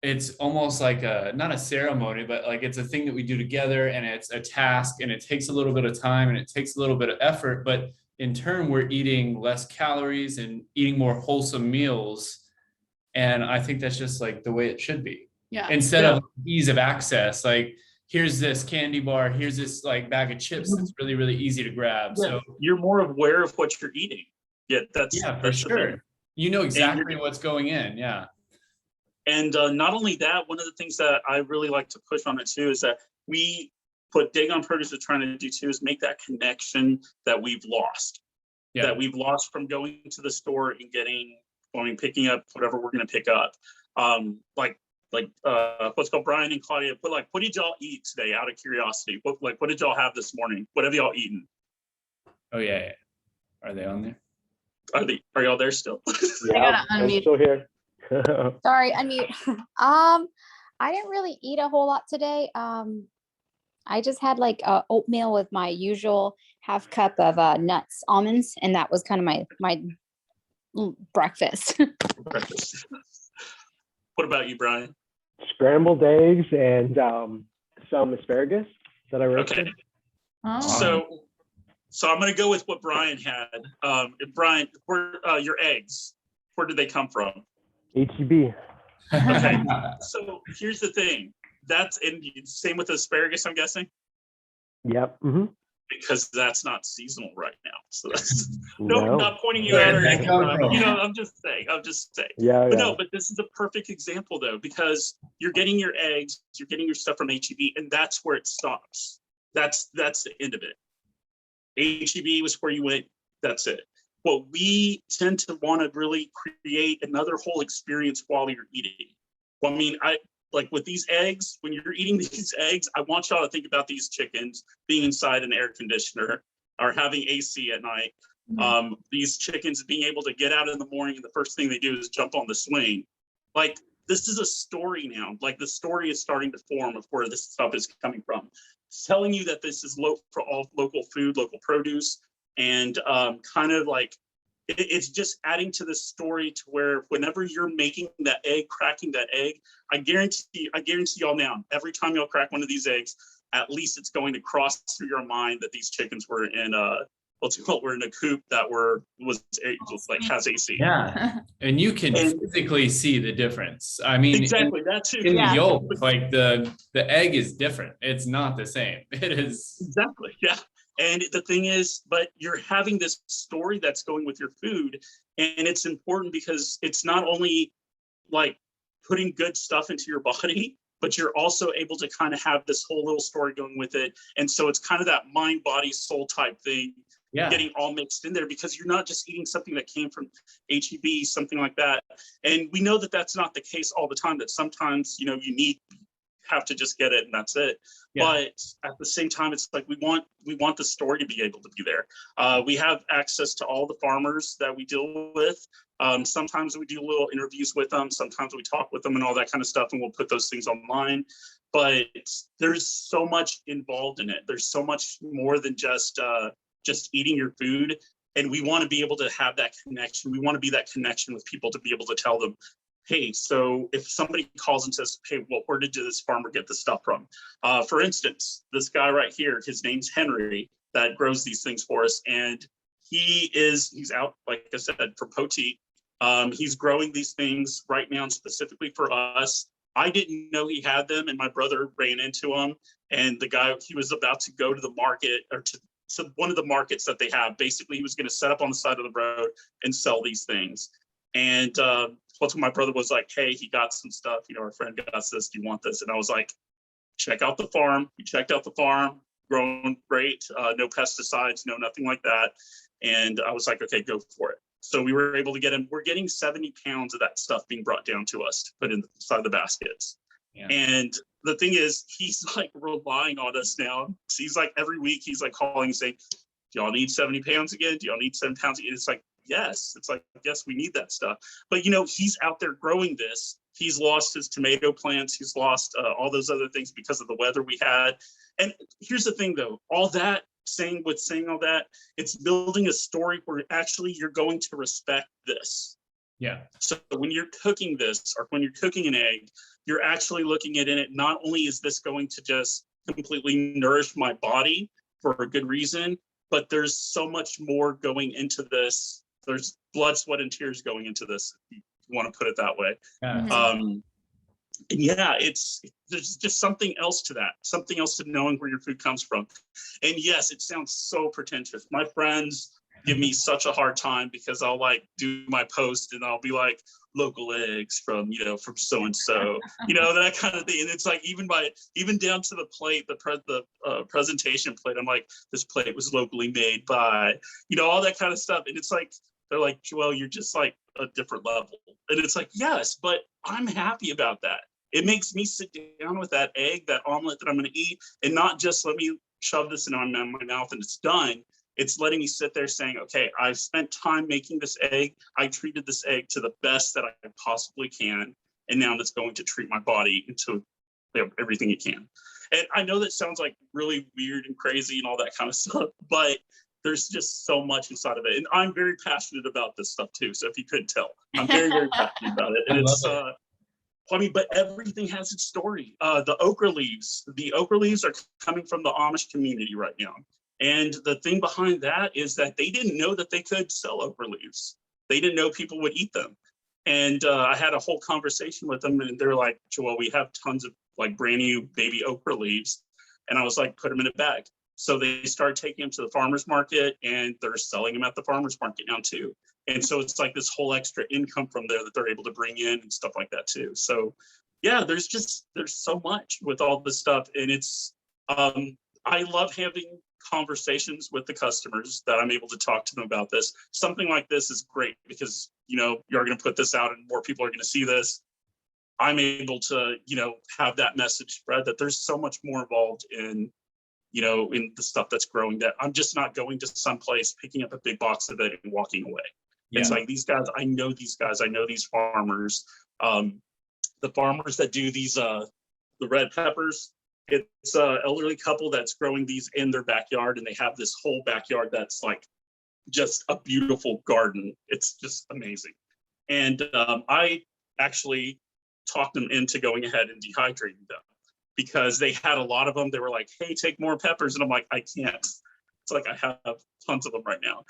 it's almost like not a ceremony, but it's a thing that we do together, and it's a task, and it takes a little bit of time and it takes a little bit of effort, but in turn, we're eating less calories and eating more wholesome meals. And I think that's just the way it should be. Yeah. Instead of ease of access, here's this candy bar, here's this bag of chips that's really, really easy to grab. Yeah. So you're more aware of what you're eating. That's for sure. You know exactly what's going in. Yeah. And not only that, one of the things that I really like to push on it too is that what Dagon Produce is trying to do too is make that connection that we've lost, that we've lost from going to the store and picking up whatever we're going to pick up. what's called Brian and Claudia, but like, what did y'all eat today out of curiosity? What did y'all have this morning? What have y'all eaten? Oh yeah. Are they on there? Are y'all there still? Yeah, I'm still here. Sorry, unmute. I didn't really eat a whole lot today. I just had like oatmeal with my usual half cup of nuts, almonds, and that was kind of my breakfast. Breakfast. What about you, Brian? Scrambled eggs and some asparagus that I roasted. Okay. Oh. So I'm going to go with what Brian had. Brian, where your eggs? Where did they come from? HEB. Okay. So here's the thing. That's and same with asparagus, I'm guessing. Yep. Mm-hmm. Because that's not seasonal right now. So that's No. I'm not pointing you out or anything. from? I'm just saying. Yeah. But no, but this is a perfect example though, because you're getting your eggs, you're getting your stuff from HEB, and that's where it stops. That's the end of it. HEB was where you went. That's it. Well, we tend to want to really create another whole experience while you're eating. Well, I mean, like with these eggs, when you're eating these eggs, I want y'all to think about these chickens being inside an air conditioner or having AC at night. Mm-hmm. These chickens being able to get out in the morning and the first thing they do is jump on the swing. Like, this is a story now. Like, the story is starting to form of where this stuff is coming from. It's telling you that this is for all local food, local produce, and kind of like it's just adding to the story to where whenever you're making that egg, cracking that egg, I guarantee y'all now, every time y'all crack one of these eggs, at least it's going to cross through your mind that these chickens were in we're in a coop that has AC. Yeah, and you can physically see the difference. I mean, exactly that too. In the yolk, like the egg is different. It's not the same. It is exactly, yeah. And the thing is, but you're having this story that's going with your food, and it's important because it's not only like putting good stuff into your body, but you're also able to kind of have this whole little story going with it. And so it's kind of that mind, body, soul type thing. Yeah. Getting all mixed in there because you're not just eating something that came from HEB, something like that. And we know that that's not the case all the time, that sometimes, you have to just get it and that's it. Yeah. But at the same time, it's like we want the story to be able to be there. We have access to all the farmers that we deal with. Sometimes we do little interviews with them. Sometimes we talk with them and all that kind of stuff, and we'll put those things online. But there's so much involved in it. There's so much more than just eating your food. And we want to be able to have that connection. We want to be that connection with people to be able to tell them, hey, so if somebody calls and says, hey, well, where did this farmer get this stuff from? For instance, this guy right here, his name's Henry, that grows these things for us. And he's out, like I said, for Poteet. He's growing these things right now specifically for us. I didn't know he had them, and my brother ran into him. And the guy, he was about to go to the market or to one of the markets that they have. Basically, he was going to set up on the side of the road and sell these things. And what my brother was like, hey, he got some stuff, our friend got this, do you want this? And I was like, check out the farm. We checked out the farm, grown great, no pesticides, no nothing like that. And I was like, okay, go for it. So we were able to get him, we're getting 70 pounds of that stuff being brought down to us to put inside the baskets. Yeah. And the thing is, he's like relying on us now. So he's like, every week he's like calling and saying, do y'all need 70 pounds again? Do y'all need 7 pounds again? It's like, yes. It's like, yes, we need that stuff. But, he's out there growing this. He's lost his tomato plants. He's lost all those other things because of the weather we had. And here's the thing, though, all that, saying all that, it's building a story where actually you're going to respect this. Yeah. So when you're cooking this, or when you're cooking an egg, you're actually looking at it. Not only is this going to just completely nourish my body for a good reason, but there's so much more going into this. There's blood, sweat, and tears going into this, if you want to put it that way. Mm-hmm. And yeah, there's just something else to that, something else to knowing where your food comes from. And yes, it sounds so pretentious. My friends give me such a hard time because I'll like do my post and I'll be like, local eggs from so-and-so, that kind of thing. And it's like, even down to the plate, the presentation plate, I'm like, this plate was locally made by, all that kind of stuff. And it's like, they're like, Joel, you're just like a different level. And it's like, yes, but I'm happy about that. It makes me sit down with that egg, that omelet that I'm going to eat, and not just let me shove this in my mouth and it's done. It's letting me sit there saying, okay, I've spent time making this egg. I treated this egg to the best that I possibly can. And now it's going to treat my body into everything it can. And I know that sounds like really weird and crazy and all that kind of stuff, but there's just so much inside of it. And I'm very passionate about this stuff too. So if you couldn't tell, I'm very, very passionate about it. And it's, I mean, but everything has its story. The okra leaves are coming from the Amish community right now. And the thing behind that is that they didn't know that they could sell okra leaves. They didn't know people would eat them. And I had a whole conversation with them, and they're like, Joel, we have tons of like brand new baby okra leaves. And I was like, put them in a bag. So they started taking them to the farmer's market, and they're selling them at the farmer's market now too. And so it's like this whole extra income from there that they're able to bring in and stuff like that too. So yeah, there's so much with all this stuff. And it's, I love having conversations with the customers that I'm able to talk to them about this. Something like this is great because, you know, you're going to put this out and more people are going to see this. I'm able to, you know, have that message spread that there's so much more involved in, you know, in the stuff that's growing, that I'm just not going to someplace, picking up a big box of it and walking away. Yeah. It's like these guys, I know these farmers, the farmers that do these, the red peppers. It's an elderly couple that's growing these in their backyard, and they have this whole backyard that's like just a beautiful garden. It's just amazing. And I actually talked them into going ahead and dehydrating them, because they had a lot of them. They were like, hey, take more peppers. And I'm like, I can't. It's like, I have tons of them right now.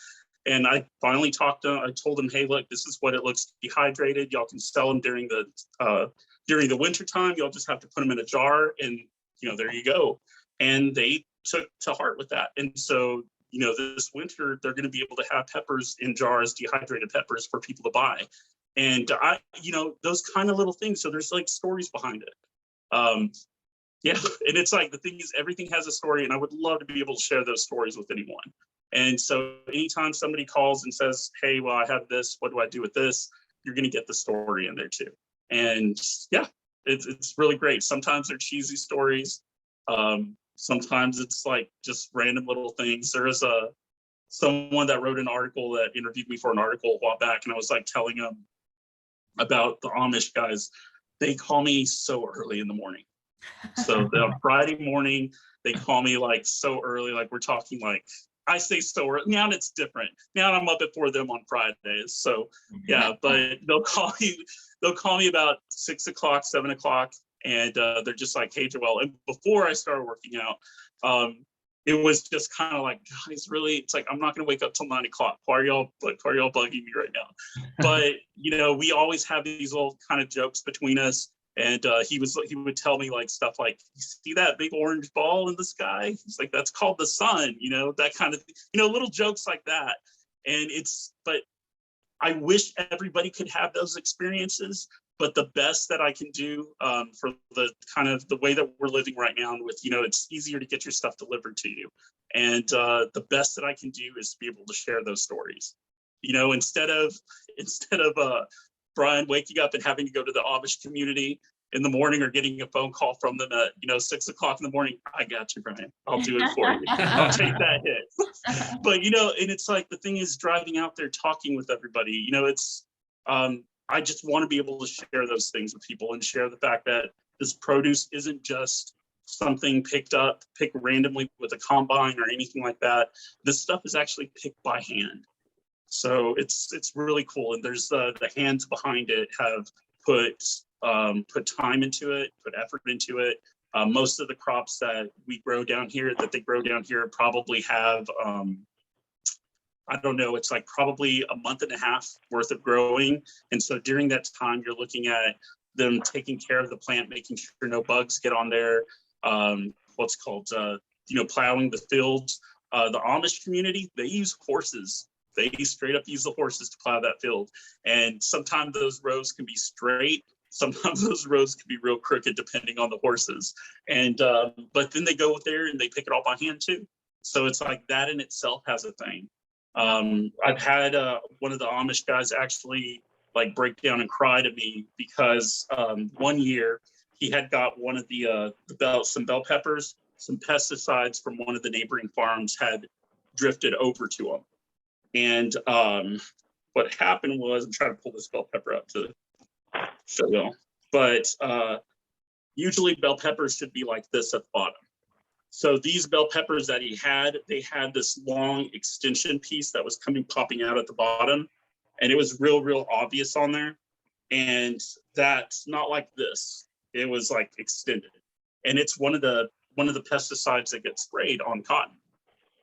And I finally talked to them. I told them, hey, look, this is what it looks dehydrated. Y'all can sell them during the winter time. Y'all just have to put them in a jar, and, you know, there you go. And they took to heart with that. And so, you know, this winter, they're going to be able to have peppers in jars, dehydrated peppers for people to buy. And I, you know, those kind of little things. So there's like stories behind it. Yeah, and it's like, the thing is, everything has a story, and I would love to be able to share those stories with anyone. And so anytime somebody calls and says, hey, well, I have this, what do I do with this? You're going to get the story in there too. And yeah, it's really great. Sometimes they're cheesy stories. Sometimes it's like just random little things. There is someone that wrote an article that interviewed me for an article a while back, and I was like telling them about the Amish guys. They call me so early in the morning. So the Friday morning, they call me like so early, like we're talking like, I say so early. Now it's different. Now I'm up before them on Fridays. So yeah, but they'll call me about 6 o'clock, 7 o'clock. And they're just like, hey, Joel. And before I started working out, it was just kind of like, guys, really, it's like, I'm not going to wake up till 9 o'clock. Why are y'all bugging me right now? But, you know, we always have these little kind of jokes between us. And he would tell me like stuff like, you see that big orange ball in the sky? He's like, that's called the sun, you know, that kind of, you know, little jokes like that. And but I wish everybody could have those experiences. But the best that I can do for the kind of the way that we're living right now with, you know, it's easier to get your stuff delivered to you. And the best that I can do is to be able to share those stories, you know, instead of Brian waking up and having to go to the Amish community in the morning, or getting a phone call from them at, you know, 6 o'clock in the morning. I got you, Brian. I'll do it for you. I'll take that hit. But, you know, and it's like, the thing is, driving out there, talking with everybody, you know, it's, I just want to be able to share those things with people, and share the fact that this produce isn't just something picked randomly with a combine or anything like that. This stuff is actually picked by hand. So it's really cool. And there's the hands behind it have put time into it, put effort into it. Most of the crops that they grow down here probably have, I don't know, it's like probably a month and a half worth of growing. And so during that time, you're looking at them taking care of the plant, making sure no bugs get on there. What's called, you know, plowing the fields. The Amish community, they use horses. They straight up use the horses to plow that field. And sometimes those rows can be straight. Sometimes those rows can be real crooked depending on the horses. And, but then they go there and they pick it all by hand too. So it's like, that in itself has a thing. I've had one of the Amish guys actually like break down and cry to me, because one year he had got one of some bell peppers, some pesticides from one of the neighboring farms had drifted over to him. And what happened was, I'm trying to pull this bell pepper up to show y'all, but usually bell peppers should be like this at the bottom. So these bell peppers that they had this long extension piece that was popping out at the bottom, and it was real obvious on there. And that's not like this. It was like extended, and it's one of the pesticides that gets sprayed on cotton.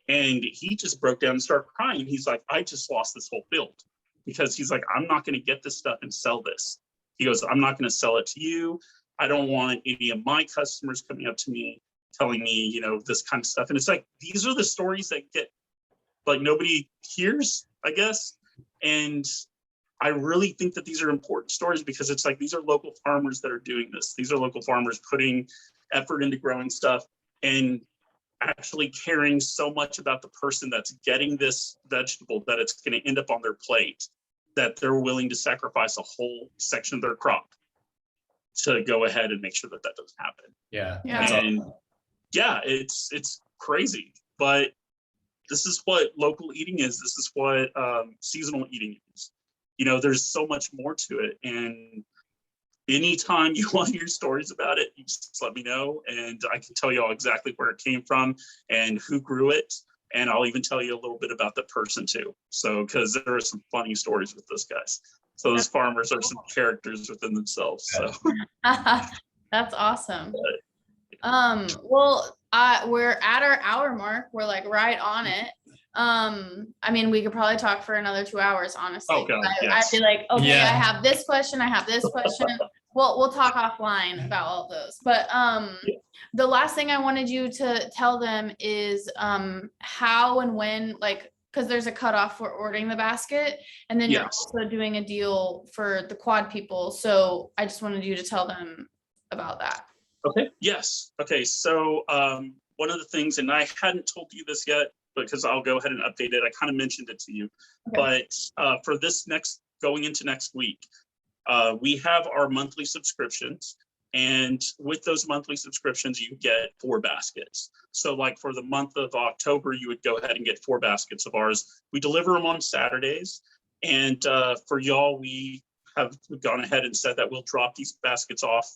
And he just broke down and started crying. He's like, I just lost this whole field, because he's like, I'm not going to get this stuff and sell this. He goes, I'm not going to sell it to you. I don't want any of my customers coming up to me telling me, this kind of stuff. And it's like, these are the stories that get like nobody hears, I guess. And I really think that these are important stories, because it's like, these are local farmers that are doing this. These are local farmers putting effort into growing stuff and actually caring so much about the person that's getting this vegetable that it's going to end up on their plate, that they're willing to sacrifice a whole section of their crop to go ahead and make sure that doesn't happen. Yeah. And yeah, it's crazy, but this is what local eating is. This is what seasonal eating is. There's so much more to it. And anytime you want to hear stories about it, you just let me know, and I can tell you all exactly where it came from and who grew it. And I'll even tell you a little bit about the person too. So, because there are some funny stories with those guys. So those farmers are some characters within themselves. So that's awesome. Well, we're at our hour mark. We're like right on it. I mean, we could probably talk for another 2 hours, honestly. Oh, God, I'd yes. be like, okay, Yeah. I have this question. Well, we'll talk offline about all those. But the last thing I wanted you to tell them is how and when, like, because there's a cutoff for ordering the basket, and then you're also doing a deal for the quad people. So I just wanted you to tell them about that. Okay. Yes. Okay. So one of the things, and I hadn't told you this yet, because I'll go ahead and update it. I kind of mentioned it to you, but for this going into next week, we have our monthly subscriptions, and with those monthly subscriptions, you get 4 baskets. So like for the month of October, you would go ahead and get 4 baskets of ours. We deliver them on Saturdays. And for y'all, we have gone ahead and said that we'll drop these baskets off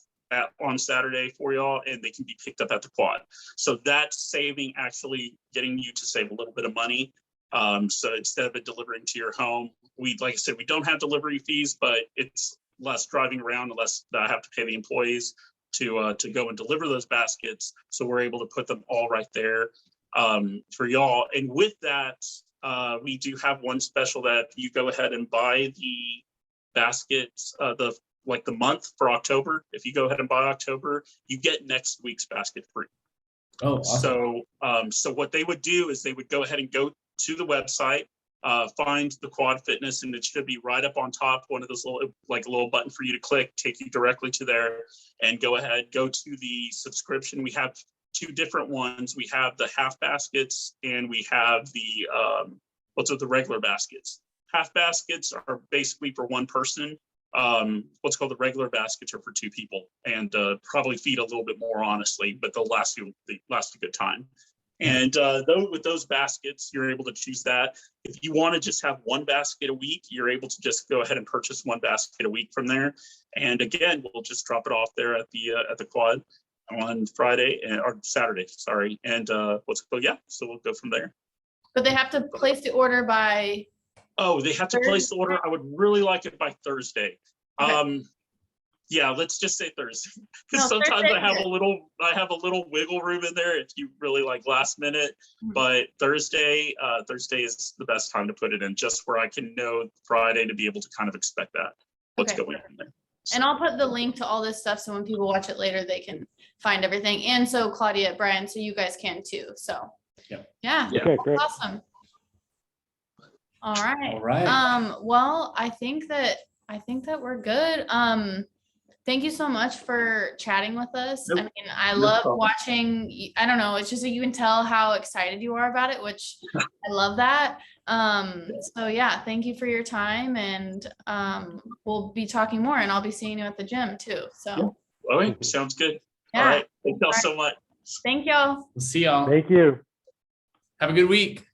on Saturday for y'all, and they can be picked up at the quad. So that's actually getting you to save a little bit of money. So instead of it delivering to your home, like I said, we don't have delivery fees, but it's less driving around, less that I have to pay the employees to go and deliver those baskets. So we're able to put them all right there for y'all. And with that, we do have one special that you go ahead and buy the baskets, the month for October. If you go ahead and buy October, you get next week's basket free. Oh, awesome. So what they would do is they would go ahead and go to the website, find the Quad Fitness, and it should be right up on top, one of those a little button for you to click, take you directly to there, and go to the subscription. We have 2 different ones. We have the half baskets, and we have the the regular baskets. Half baskets are basically for one person. What's called the regular baskets are for 2 people, and probably feed a little bit more, honestly, but they'll last a good time. And with those baskets, you're able to choose that. If you want to just have 1 basket a week, you're able to just go ahead and purchase 1 basket a week from there. And again, we'll just drop it off there at the quad on Friday or Saturday, sorry. And so we'll go from there. But they have to place the order by. Oh, they have to place the order. I would really like it by Thursday. Okay. Yeah, let's just say Thursday, because sometimes I have a little wiggle room in there if you really like last minute. Mm-hmm. But Thursday is the best time to put it in, just where I can know Friday to be able to kind of expect what's going on there. So. And I'll put the link to all this stuff, so when people watch it later, they can find everything. And so Claudia, Brian, so you guys can too. So yeah. Okay, great. Awesome. All right. All right. Well, I think that we're good. Thank you so much for chatting with us. Nope. I mean, I love watching, I don't know, it's just that you can tell how excited you are about it, which I love that. So yeah, thank you for your time, and we'll be talking more, and I'll be seeing you at the gym too. So All right, sounds good. Yeah. All right, thank y'all so much. Thank y'all. We'll see y'all. Thank you. Have a good week.